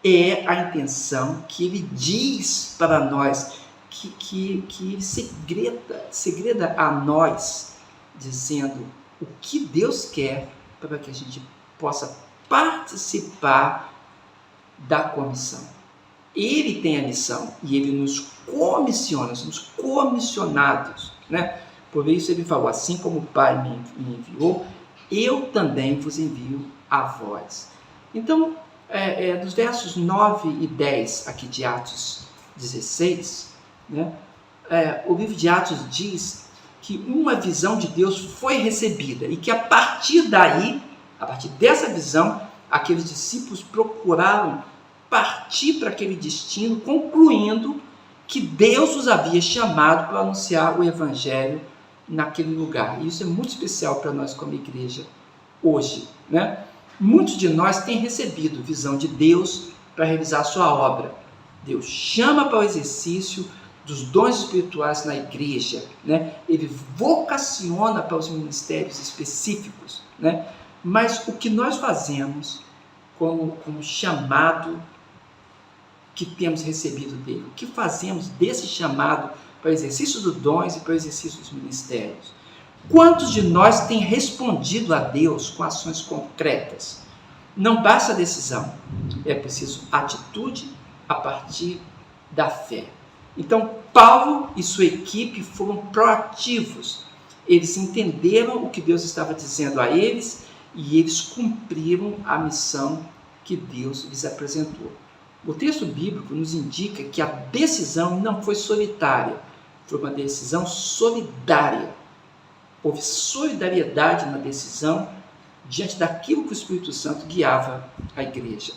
é a intenção que ele diz para nós, que ele segreda a nós, dizendo o que Deus quer para que a gente possa participar da comissão. Ele tem a missão e ele nos comissiona, somos comissionados, né? Por isso ele falou: assim como o Pai me enviou, eu também vos envio a vós. Então, dos versos 9 e 10 aqui de Atos 16, né, o livro de Atos diz que uma visão de Deus foi recebida e que a partir daí, a partir dessa visão, aqueles discípulos procuraram partir para aquele destino, concluindo que Deus os havia chamado para anunciar o Evangelho naquele lugar. E isso é muito especial para nós como igreja hoje, né? Muitos de nós têm recebido visão de Deus para realizar a sua obra. Deus chama para o exercício dos dons espirituais na igreja, né? Ele vocaciona para os ministérios específicos, né? Mas o que nós fazemos como chamado que temos recebido dele? O que fazemos desse chamado para o exercício dos dons e para o exercício dos ministérios? Quantos de nós têm respondido a Deus com ações concretas? Não basta decisão, é preciso atitude a partir da fé. Então, Paulo e sua equipe foram proativos. Eles entenderam o que Deus estava dizendo a eles e eles cumpriram a missão que Deus lhes apresentou. O texto bíblico nos indica que a decisão não foi solitária, foi uma decisão solidária. Houve solidariedade na decisão diante daquilo que o Espírito Santo guiava a igreja.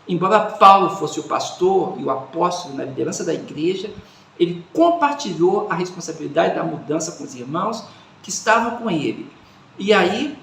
Embora Paulo fosse o pastor e o apóstolo na liderança da igreja, ele compartilhou a responsabilidade da mudança com os irmãos que estavam com ele. E aí,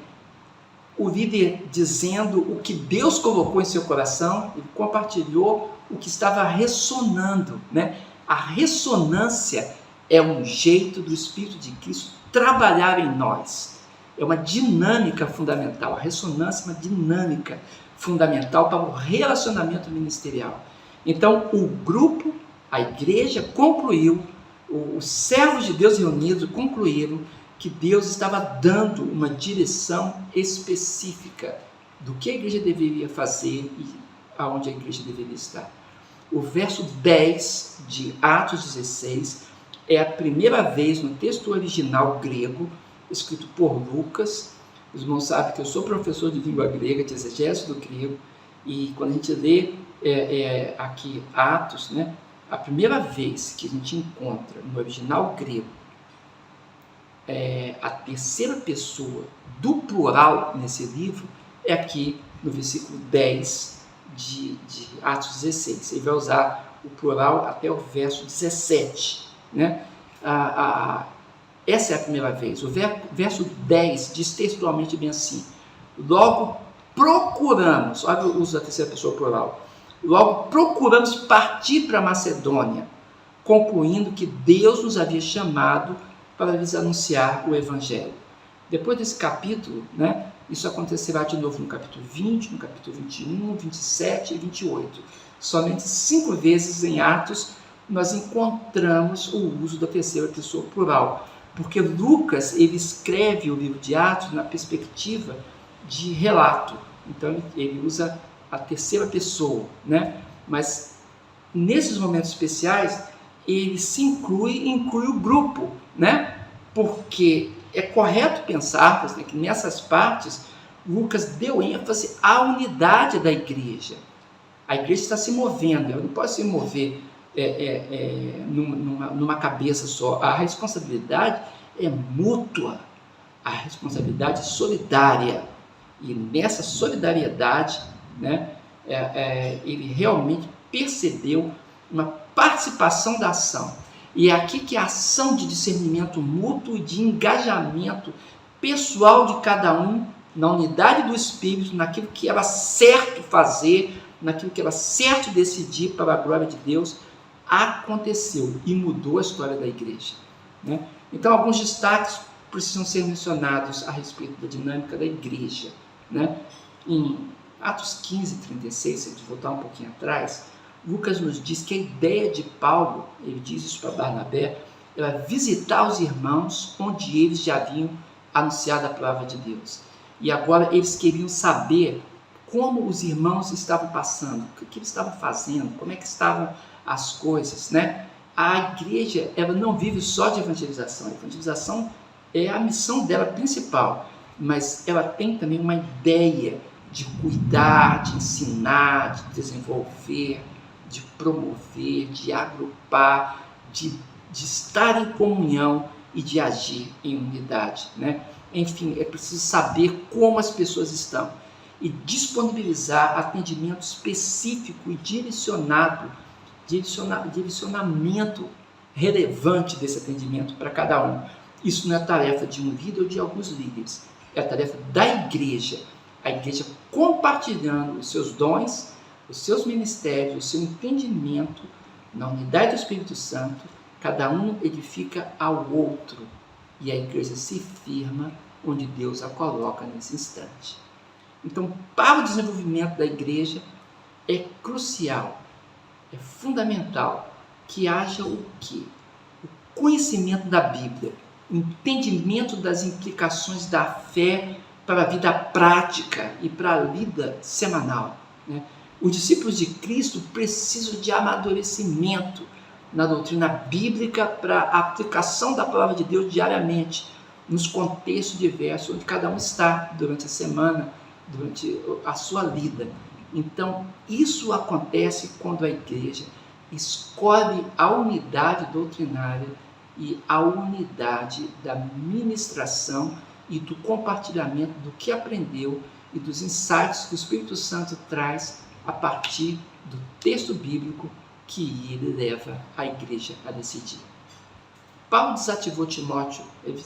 o líder dizendo o que Deus colocou em seu coração, ele compartilhou o que estava ressonando, né? A ressonância é um jeito do Espírito de Cristo trabalhar em nós. É uma dinâmica fundamental. A ressonância é uma dinâmica fundamental para o relacionamento ministerial. Então, o grupo, a igreja concluiu, os servos de Deus reunidos concluíram que Deus estava dando uma direção específica do que a igreja deveria fazer e aonde a igreja deveria estar. O verso 10 de Atos 16 é a primeira vez no texto original grego, escrito por Lucas. Os irmãos sabem que eu sou professor de língua grega, de exegese do grego, e quando a gente lê aqui Atos, né, a primeira vez que a gente encontra no original grego a terceira pessoa do plural nesse livro é aqui no versículo 10 de Atos 16. Ele vai usar o plural até o verso 17. Né? Essa é a primeira vez. O verso 10 diz textualmente bem assim: logo procuramos, olha o uso da terceira pessoa plural, logo procuramos partir para a Macedônia, concluindo que Deus nos havia chamado para lhes anunciar o Evangelho. Depois desse capítulo, né, isso acontecerá de novo no capítulo 20, no capítulo 21, 27 e 28. Somente 5 vezes em Atos nós encontramos o uso da terceira pessoa plural, porque Lucas ele escreve o livro de Atos na perspectiva de relato. Então ele usa a terceira pessoa, né? Mas nesses momentos especiais ele se inclui o grupo, né? Porque é correto pensar, né, que nessas partes Lucas deu ênfase à unidade da igreja. A igreja está se movendo, ela não pode se mover numa cabeça só. A responsabilidade é mútua, a responsabilidade é solidária. E nessa solidariedade, né, ele realmente percebeu uma participação da ação. E é aqui que a ação de discernimento mútuo e de engajamento pessoal de cada um na unidade do Espírito, naquilo que era certo fazer, naquilo que era certo decidir para a glória de Deus, aconteceu e mudou a história da igreja. Né? Então, alguns destaques precisam ser mencionados a respeito da dinâmica da igreja. Né? Em Atos 15, 36, se a gente voltar um pouquinho atrás, Lucas nos diz que a ideia de Paulo, ele diz isso para Barnabé, era visitar os irmãos onde eles já haviam anunciado a palavra de Deus. E agora eles queriam saber como os irmãos estavam passando, o que eles estavam fazendo, como é que estavam as coisas, né? A igreja, ela não vive só de evangelização. A evangelização é a missão dela principal, mas ela tem também uma ideia de cuidar, de ensinar, de desenvolver, de promover, de agrupar, de estar em comunhão e de agir em unidade, né? Enfim, é preciso saber como as pessoas estão e disponibilizar atendimento específico e direcionamento relevante desse atendimento para cada um. Isso não é tarefa de um líder ou de alguns líderes, é a tarefa da igreja. A igreja compartilhando os seus dons, os seus ministérios, o seu entendimento na unidade do Espírito Santo, cada um edifica ao outro e a igreja se firma onde Deus a coloca nesse instante. Então, para o desenvolvimento da igreja, é crucial, é fundamental que haja o quê? O conhecimento da Bíblia, o entendimento das implicações da fé para a vida prática e para a vida semanal, né? Os discípulos de Cristo precisam de amadurecimento na doutrina bíblica para a aplicação da palavra de Deus diariamente, nos contextos diversos onde cada um está durante a semana, durante a sua vida. Então, isso acontece quando a igreja escolhe a unidade doutrinária e a unidade da ministração e do compartilhamento do que aprendeu e dos insights que o Espírito Santo traz a partir do texto bíblico que ele leva a igreja a decidir. Paulo desativou Timóteo,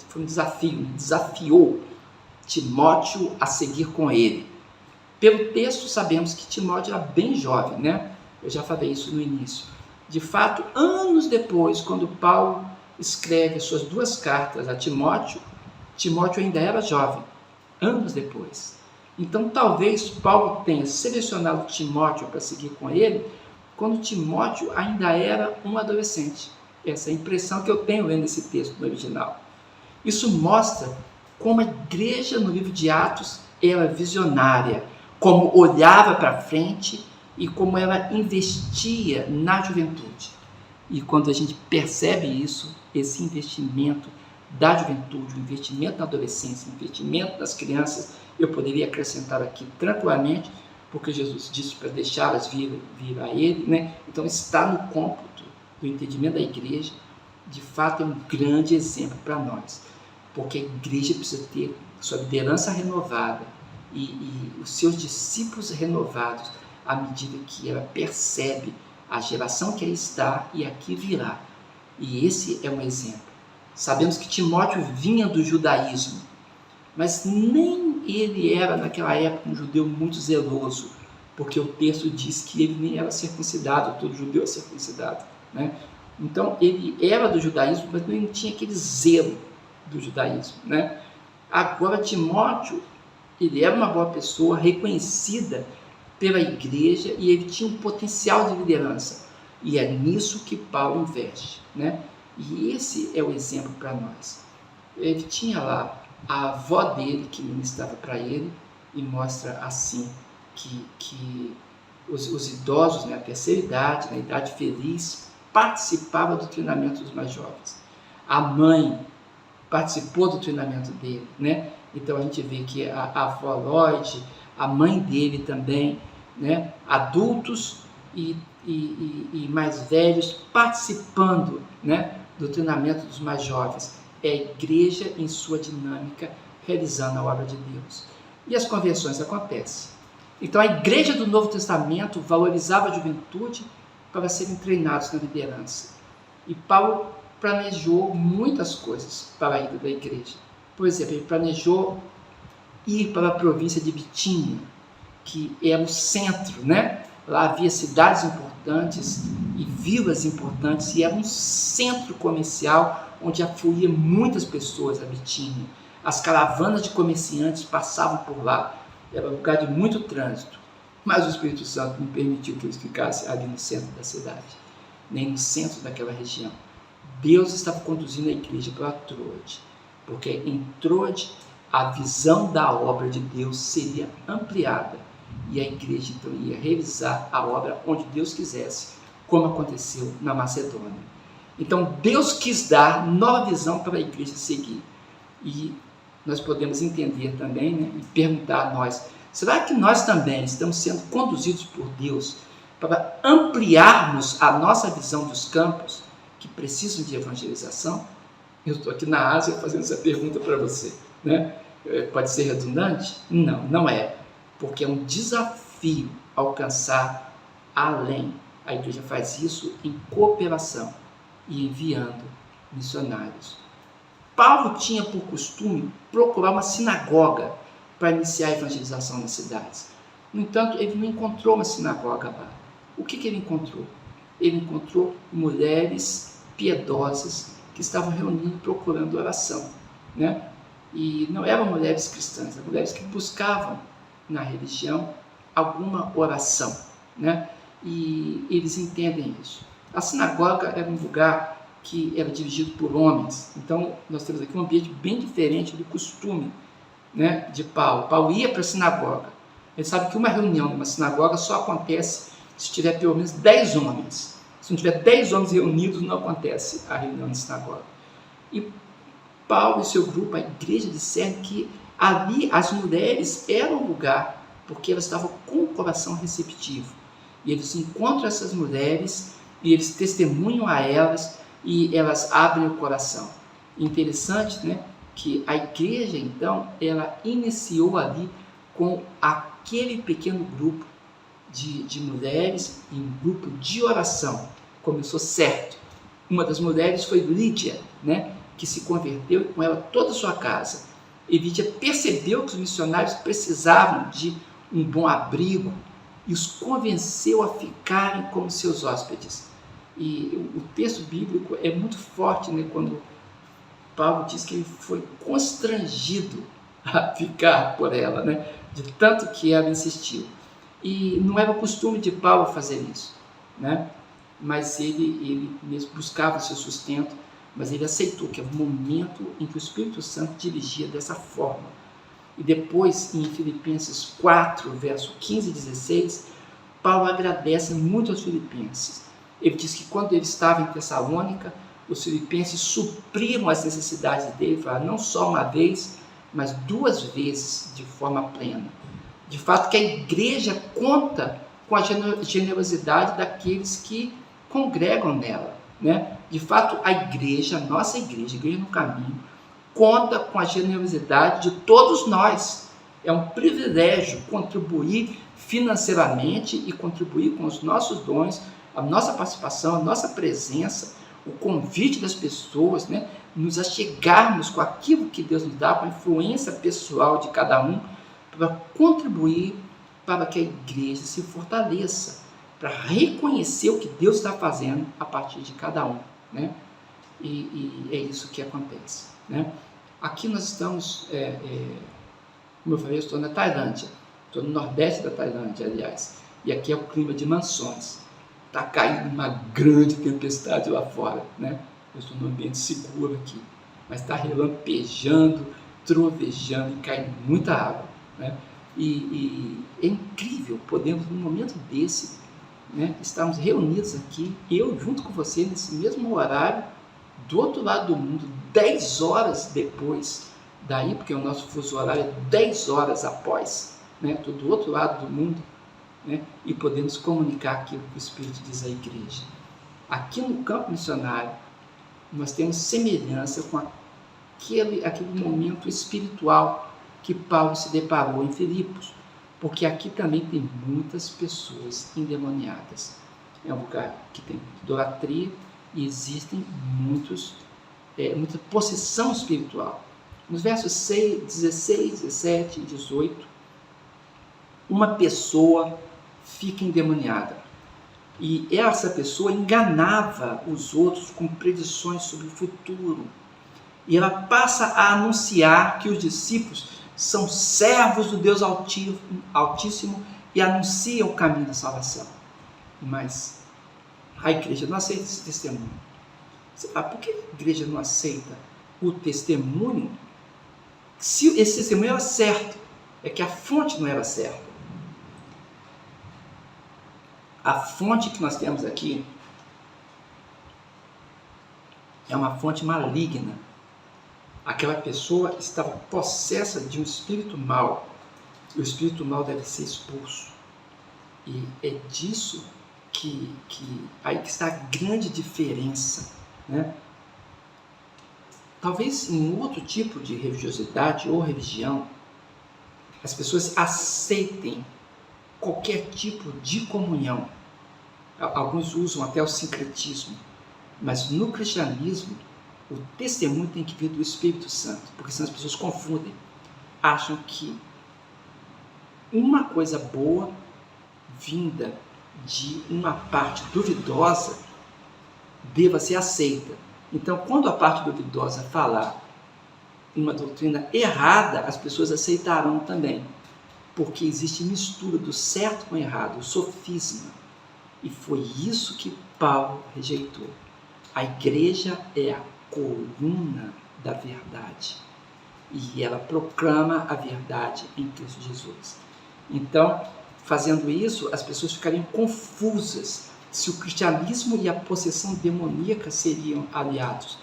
foi um desafio, ele desafiou Timóteo a seguir com ele. Pelo texto sabemos que Timóteo era bem jovem, né? Eu já falei isso no início. De fato, anos depois, quando Paulo escreve suas 2 cartas a Timóteo, Timóteo ainda era jovem, anos depois. Então, talvez Paulo tenha selecionado Timóteo para seguir com ele, quando Timóteo ainda era um adolescente. Essa é a impressão que eu tenho lendo esse texto no original. Isso mostra como a igreja no livro de Atos era visionária, como olhava para frente e como ela investia na juventude. E quando a gente percebe isso, esse investimento da juventude, o investimento na adolescência, o investimento nas crianças, eu poderia acrescentar aqui tranquilamente, porque Jesus disse para deixá-las vir a Ele, né? Então está no cômputo do entendimento da igreja, de fato é um grande exemplo para nós, porque a igreja precisa ter sua liderança renovada e os seus discípulos renovados à medida que ela percebe a geração que aí está e aqui virá. E esse é um exemplo. Sabemos que Timóteo vinha do judaísmo, mas nem ele era naquela época um judeu muito zeloso, porque o texto diz que ele nem era circuncidado, todo judeu é circuncidado, né? Então ele era do judaísmo, mas não tinha aquele zelo do judaísmo, né? Agora Timóteo, ele era uma boa pessoa, reconhecida pela igreja, e ele tinha um potencial de liderança, e é nisso que Paulo investe, né? E esse é o exemplo para nós. Ele tinha lá a avó dele que ministrava para ele, e mostra assim que os idosos, né, a terceira idade, na idade feliz, participavam do treinamento dos mais jovens. A mãe participou do treinamento dele, né? Então a gente vê que a avó Lloyd, a mãe dele também, né, adultos e mais velhos participando, né, do treinamento dos mais jovens. É a igreja em sua dinâmica realizando a obra de Deus. E as conversões acontecem. Então a igreja do Novo Testamento valorizava a juventude para serem treinados na liderança. E Paulo planejou muitas coisas para a ida da igreja. Por exemplo, ele planejou ir para a província de Bitínia, que era o centro, né? Lá havia cidades importantes e vilas importantes, e era um centro comercial onde afluía muitas pessoas a Bitínia. As caravanas de comerciantes passavam por lá, era um lugar de muito trânsito, mas o Espírito Santo não permitiu que eles ficassem ali no centro da cidade, nem no centro daquela região. Deus estava conduzindo a igreja para Troade, porque em Troade a visão da obra de Deus seria ampliada, e a igreja então ia realizar a obra onde Deus quisesse, como aconteceu na Macedônia. Então Deus quis dar nova visão para a igreja seguir. E nós podemos entender também, né, e perguntar a nós, será que nós também estamos sendo conduzidos por Deus para ampliarmos a nossa visão dos campos que precisam de evangelização? Eu estou aqui na Ásia fazendo essa pergunta para você, né? Pode ser redundante? Não, não é, porque é um desafio alcançar além. A igreja faz isso em cooperação e enviando missionários. Paulo tinha por costume procurar uma sinagoga para iniciar a evangelização nas cidades. No entanto, ele não encontrou uma sinagoga lá. O que ele encontrou? Ele encontrou mulheres piedosas que estavam reunindo procurando oração, né? E não eram mulheres cristãs, eram mulheres que buscavam na religião alguma oração, né? E eles entendem isso. A sinagoga era um lugar que era dirigido por homens, então nós temos aqui um ambiente bem diferente do costume, né, de Paulo. Paulo ia para a sinagoga. Ele sabe que uma reunião numa sinagoga só acontece se tiver pelo menos 10 homens. Se não tiver 10 homens reunidos, não acontece a reunião na sinagoga. E Paulo e seu grupo, a igreja, disseram que ali as mulheres eram o lugar, porque elas estavam com o coração receptivo. E eles encontram essas mulheres e eles testemunham a elas e elas abrem o coração. Interessante, né, que a igreja, então, ela iniciou ali com aquele pequeno grupo de mulheres em um grupo de oração. Começou certo. Uma das mulheres foi Lídia, né, que se converteu, e com ela toda a sua casa. E Lídia percebeu que os missionários precisavam de um bom abrigo e os convenceu a ficarem como seus hóspedes. E o texto bíblico é muito forte, né, quando Paulo diz que ele foi constrangido a ficar por ela, né, de tanto que ela insistiu. E não era o costume de Paulo fazer isso, né, mas ele mesmo buscava o seu sustento, mas ele aceitou que era um momento em que o Espírito Santo dirigia dessa forma. E depois, em Filipenses 4, verso 15 e 16, Paulo agradece muito aos filipenses. Ele diz que quando ele estava em Tessalônica, os filipenses supriram as necessidades dele, não só uma vez, mas 2 vezes de forma plena. De fato, que a igreja conta com a generosidade daqueles que congregam nela, né? De fato, a igreja, a nossa igreja, a Igreja no Caminho, conta com a generosidade de todos nós. É um privilégio contribuir financeiramente e contribuir com os nossos dons, a nossa participação, a nossa presença, o convite das pessoas, né? Nos achegarmos com aquilo que Deus nos dá, com a influência pessoal de cada um, para contribuir para que a igreja se fortaleça, para reconhecer o que Deus está fazendo a partir de cada um, né? E é isso que acontece, né? Aqui nós estamos, como eu falei, eu estou na Tailândia, estou no nordeste da Tailândia, aliás, e aqui é o clima de mansões. Está caindo uma grande tempestade lá fora, né? Eu estou num ambiente seguro aqui, mas está relampejando, trovejando e caindo muita água, né? E é incrível, podemos num momento desse, né, estarmos reunidos aqui, eu junto com você, nesse mesmo horário, do outro lado do mundo, 10 horas depois daí, porque o nosso fuso horário é 10 horas após, né? Estou do outro lado do mundo, né? E podemos comunicar aquilo que o Espírito diz à igreja. Aqui no campo missionário, nós temos semelhança com aquele momento espiritual que Paulo se deparou em Filipos, porque aqui também tem muitas pessoas endemoniadas. É um lugar que tem idolatria e existem muita possessão espiritual. Nos versos 16, 17 e 18, uma pessoa fica endemoniada. E essa pessoa enganava os outros com predições sobre o futuro. E ela passa a anunciar que os discípulos são servos do Deus Altíssimo e anunciam o caminho da salvação. Mas a igreja não aceita esse testemunho. Você fala, por que a igreja não aceita o testemunho? Se esse testemunho era certo, é que a fonte não era certa. A fonte que nós temos aqui é uma fonte maligna. Aquela pessoa estava possessa de um espírito mau. O espírito mau deve ser expulso. E é disso aí que está a grande diferença, né? Talvez em outro tipo de religiosidade ou religião, as pessoas aceitem qualquer tipo de comunhão. Alguns usam até o sincretismo, mas no cristianismo o testemunho tem que vir do Espírito Santo, porque senão as pessoas confundem, acham que uma coisa boa vinda de uma parte duvidosa deva ser aceita. Então, quando a parte duvidosa falar uma doutrina errada, as pessoas aceitarão também, porque existe mistura do certo com o errado, o sofisma. E foi isso que Paulo rejeitou. A igreja é a coluna da verdade e ela proclama a verdade em Cristo Jesus. Então, fazendo isso, as pessoas ficariam confusas se o cristianismo e a possessão demoníaca seriam aliados.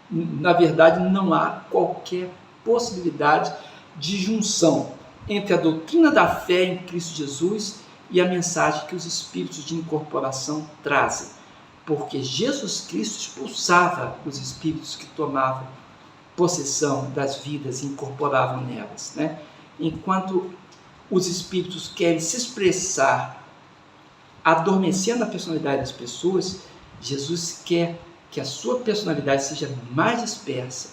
Na verdade, não há qualquer possibilidade de junção entre a doutrina da fé em Cristo Jesus e a mensagem que os espíritos de incorporação trazem, porque Jesus Cristo expulsava os espíritos que tomavam possessão das vidas e incorporavam nelas, né? Enquanto os espíritos querem se expressar adormecendo a personalidade das pessoas, Jesus quer que a sua personalidade seja mais dispersa,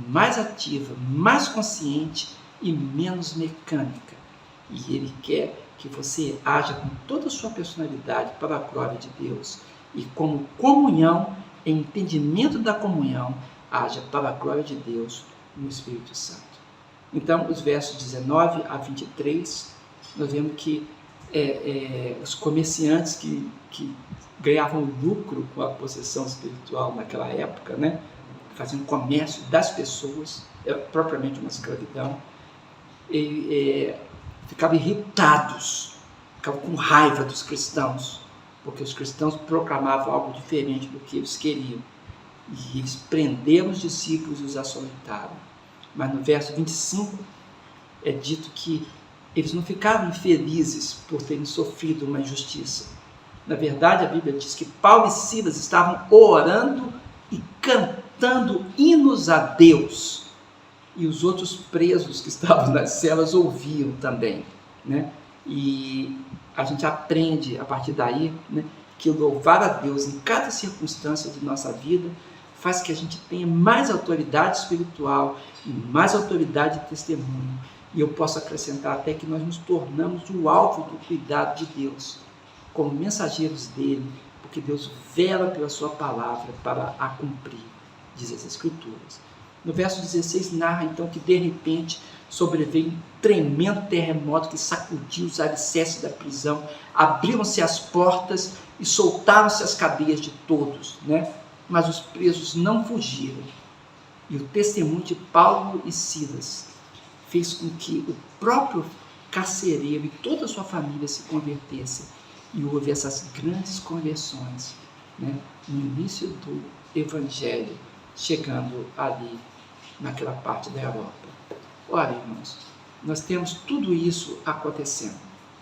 mais ativa, mais consciente e menos mecânica. E Ele quer que você haja com toda a sua personalidade para a glória de Deus e como comunhão, em entendimento da comunhão, haja para a glória de Deus no Espírito Santo. Então, os versos 19 a 23, nós vemos que os comerciantes que ganhavam lucro com a possessão espiritual naquela época, né, faziam comércio das pessoas, era propriamente uma escravidão, ficavam irritados, ficavam com raiva dos cristãos, porque os cristãos proclamavam algo diferente do que eles queriam. E eles prenderam os discípulos e os açoitaram. Mas no verso 25 é dito que eles não ficaram infelizes por terem sofrido uma injustiça. Na verdade, a Bíblia diz que Paulo e Silas estavam orando e cantando hinos a Deus. E os outros presos que estavam nas celas ouviam também, né? E a gente aprende a partir daí, né, que louvar a Deus em cada circunstância de nossa vida faz que a gente tenha mais autoridade espiritual e mais autoridade de testemunho. E eu posso acrescentar até que nós nos tornamos o alvo do cuidado de Deus, como mensageiros dele, porque Deus vela pela sua palavra para a cumprir, diz as Escrituras. No verso 16 narra então que de repente sobreveio um tremendo terremoto que sacudiu os alicerces da prisão, abriram-se as portas e soltaram-se as cadeias de todos, né? Mas os presos não fugiram. E o testemunho de Paulo e Silas fez com que o próprio carcereiro e toda a sua família se convertessem. E houve essas grandes conversões, né, no início do Evangelho, chegando ali naquela parte da Europa. Ora, irmãos, nós temos tudo isso acontecendo,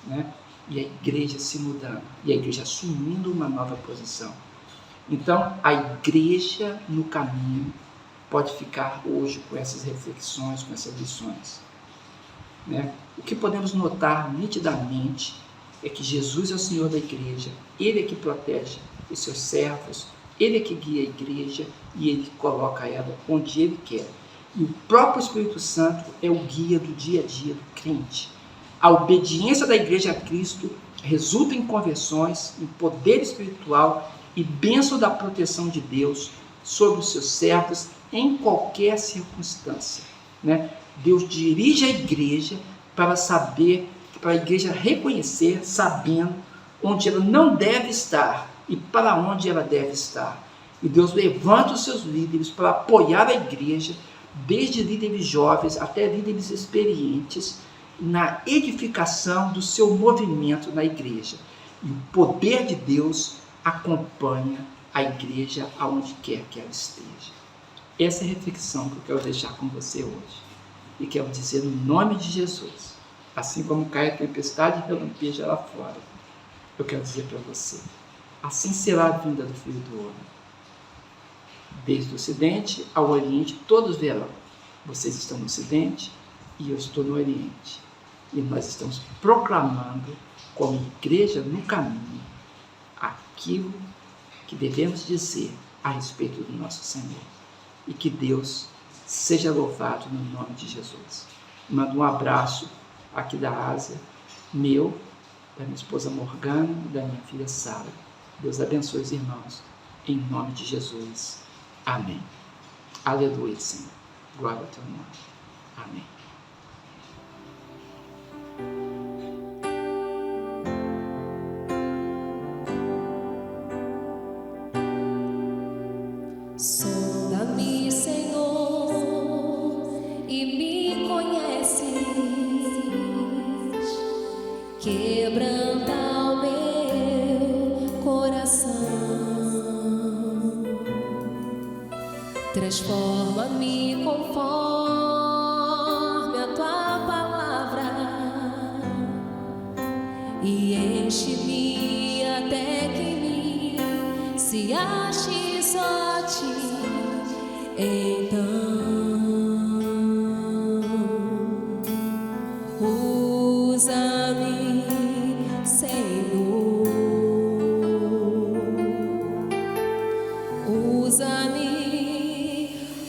né? E a igreja se mudando, e a igreja assumindo uma nova posição. Então, a igreja no caminho pode ficar hoje com essas reflexões, com essas lições, né? O que podemos notar nitidamente é que Jesus é o Senhor da igreja, Ele é que protege os seus servos, Ele é que guia a igreja e Ele coloca ela onde Ele quer. E o próprio Espírito Santo é o guia do dia a dia do crente. A obediência da igreja a Cristo resulta em conversões, em poder espiritual e bênção da proteção de Deus sobre os seus servos em qualquer circunstância, né? Deus dirige a igreja para a igreja reconhecer, sabendo onde ela não deve estar e para onde ela deve estar. E Deus levanta os seus líderes para apoiar a igreja, desde líderes jovens até líderes experientes, na edificação do seu movimento na igreja. E o poder de Deus acompanha a igreja aonde quer que ela esteja. Essa é a reflexão que eu quero deixar com você hoje. E quero dizer no nome de Jesus, assim como cai a tempestade e relampeja lá fora, eu quero dizer para você, assim será a vinda do Filho do Homem. Desde o Ocidente ao Oriente, todos verão. Vocês estão no Ocidente e eu estou no Oriente. E nós estamos proclamando, como igreja no caminho, aquilo que devemos dizer a respeito do nosso Senhor. E que Deus seja louvado no nome de Jesus. Mando um abraço aqui da Ásia, meu, da minha esposa Morgana e da minha filha Sara. Deus abençoe os irmãos, em nome de Jesus. Amém. Aleluia, Senhor. Glória ao teu nome. Amém. Sonda-me, Senhor, e me conheces. Quebranta o meu coração. Transforma-me conforme a tua palavra e enche-me até que me se ache só a ti. Então usa-me, Senhor, usa-me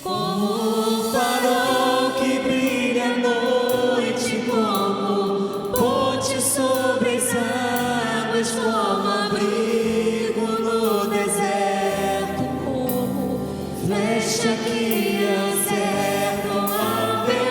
como farol que brilha à noite, como ponte sobre as águas, como abrigo no deserto, como flecha que acerta o alvo.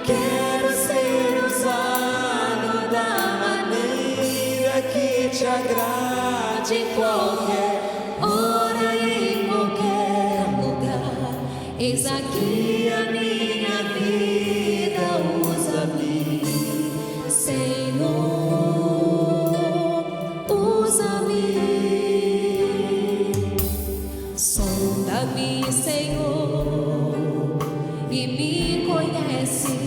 Quero ser usado da maneira que te agrade em qualquer hora e em qualquer lugar. Eis aqui a minha vida, usa-me, Senhor, usa-me. Sonda-me, Senhor, e me conhece.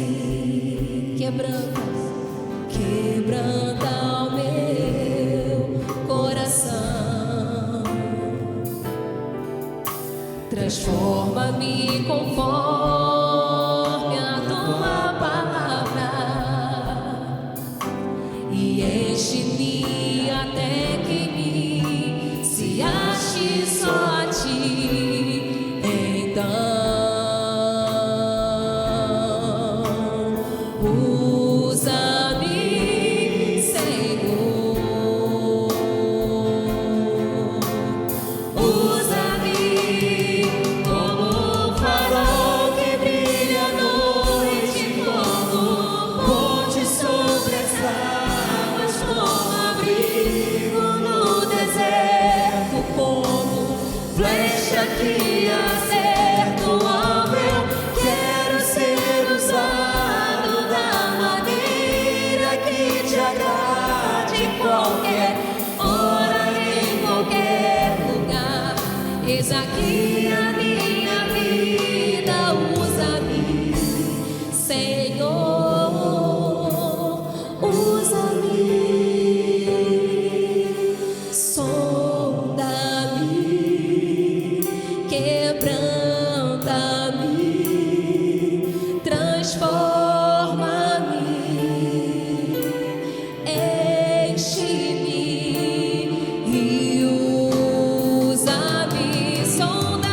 Quebranta o meu coração. Transforma-me conforme a tua palavra e enche-me até que me se ache só a ti. Então usa-me, Senhor, usa-me como farol que brilha à noite, como ponte sobre as águas, como abrigo no deserto, como flecha que acerta o alvo. Eu quero ser usado da maneira que te agrade em qualquer hora e em qualquer lugar. Eis aqui a minha vida, usa-me, Senhor, usa-me. Sonda-me, quebranta-me, transforma-me, enche-me e usa-me. Sonda-me,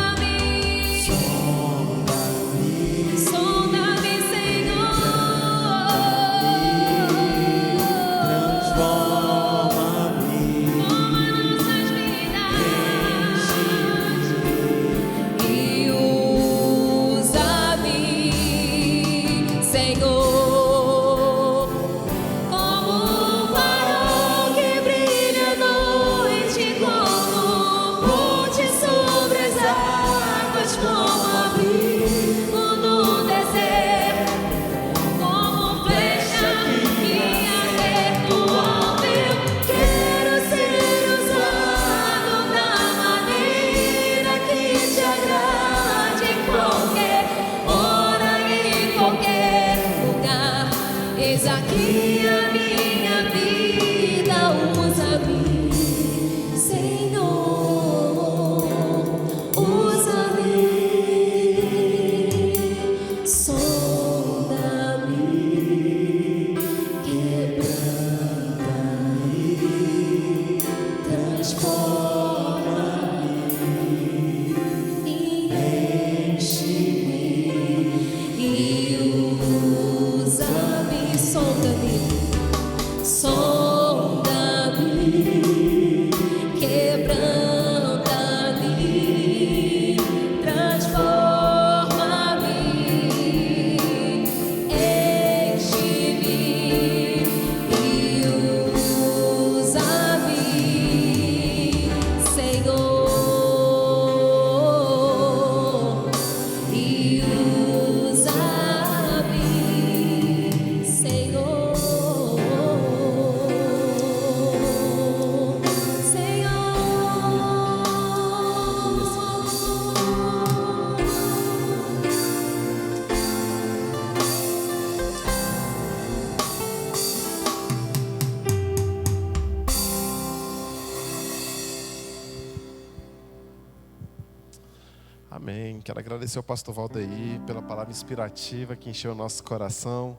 Amém. Quero agradecer ao pastor Valdeir pela palavra inspirativa que encheu o nosso coração.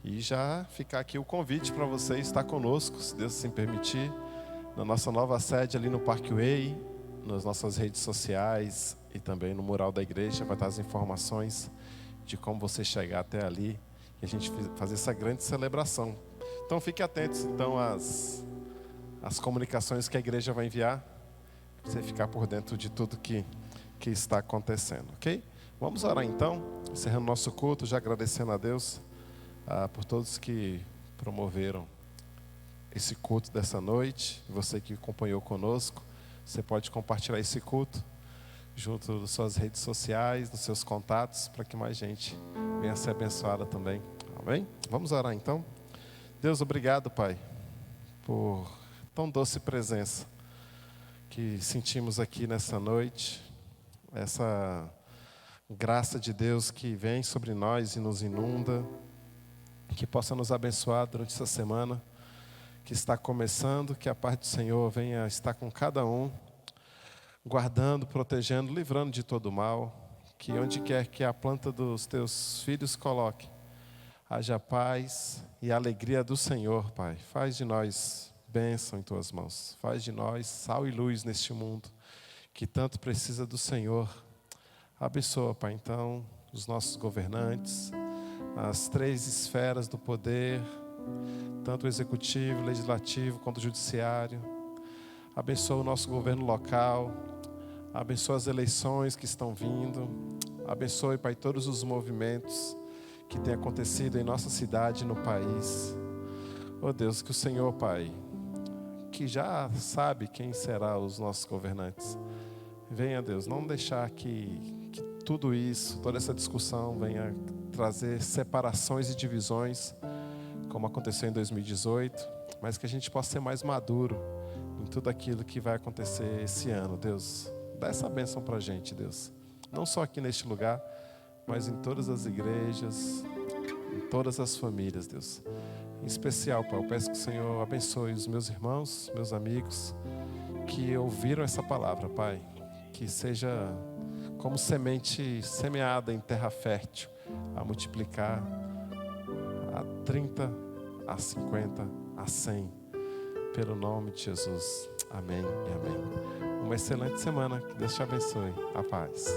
E já ficar aqui o convite para você estar conosco, se Deus assim permitir, na nossa nova sede ali no Parkway, nas nossas redes sociais e também no mural da igreja. Vai estar as informações de como você chegar até ali e a gente fazer essa grande celebração. Então fique atentos então às comunicações que a igreja vai enviar, para você ficar por dentro de tudo que está acontecendo, ok? Vamos orar então, encerrando nosso culto, já agradecendo a Deus por todos que promoveram esse culto dessa noite. Você que acompanhou conosco, você pode compartilhar esse culto junto das suas redes sociais, nos seus contatos, para que mais gente venha ser abençoada também, amém? Vamos orar então. Deus, obrigado, Pai, por tão doce presença que sentimos aqui nessa noite, essa graça de Deus que vem sobre nós e nos inunda, que possa nos abençoar durante essa semana que está começando, que a paz do Senhor venha estar com cada um, guardando, protegendo, livrando de todo mal, que onde quer que a planta dos teus filhos coloque, haja paz e alegria do Senhor, Pai. Faz de nós bênção em tuas mãos, faz de nós sal e luz neste mundo que tanto precisa do Senhor. Abençoa, Pai, então, os nossos governantes, as 3 esferas do poder, tanto o executivo, o legislativo, quanto o judiciário. Abençoa o nosso governo local, abençoa as eleições que estão vindo, abençoe, Pai, todos os movimentos que têm acontecido em nossa cidade e no país. Oh Deus, que o Senhor, Pai, que já sabe quem será os nossos governantes, venha, Deus, não deixar que tudo isso, toda essa discussão venha trazer separações e divisões, como aconteceu em 2018, mas que a gente possa ser mais maduro em tudo aquilo que vai acontecer esse ano. Deus, dá essa bênção para a gente, Deus, não só aqui neste lugar, mas em todas as igrejas, em todas as famílias, Deus. Em especial, Pai, eu peço que o Senhor abençoe os meus irmãos, meus amigos, que ouviram essa palavra, Pai, que seja como semente semeada em terra fértil, a multiplicar a 30, a 50, a 100, pelo nome de Jesus. Amém e amém. Uma excelente semana, que Deus te abençoe. A paz.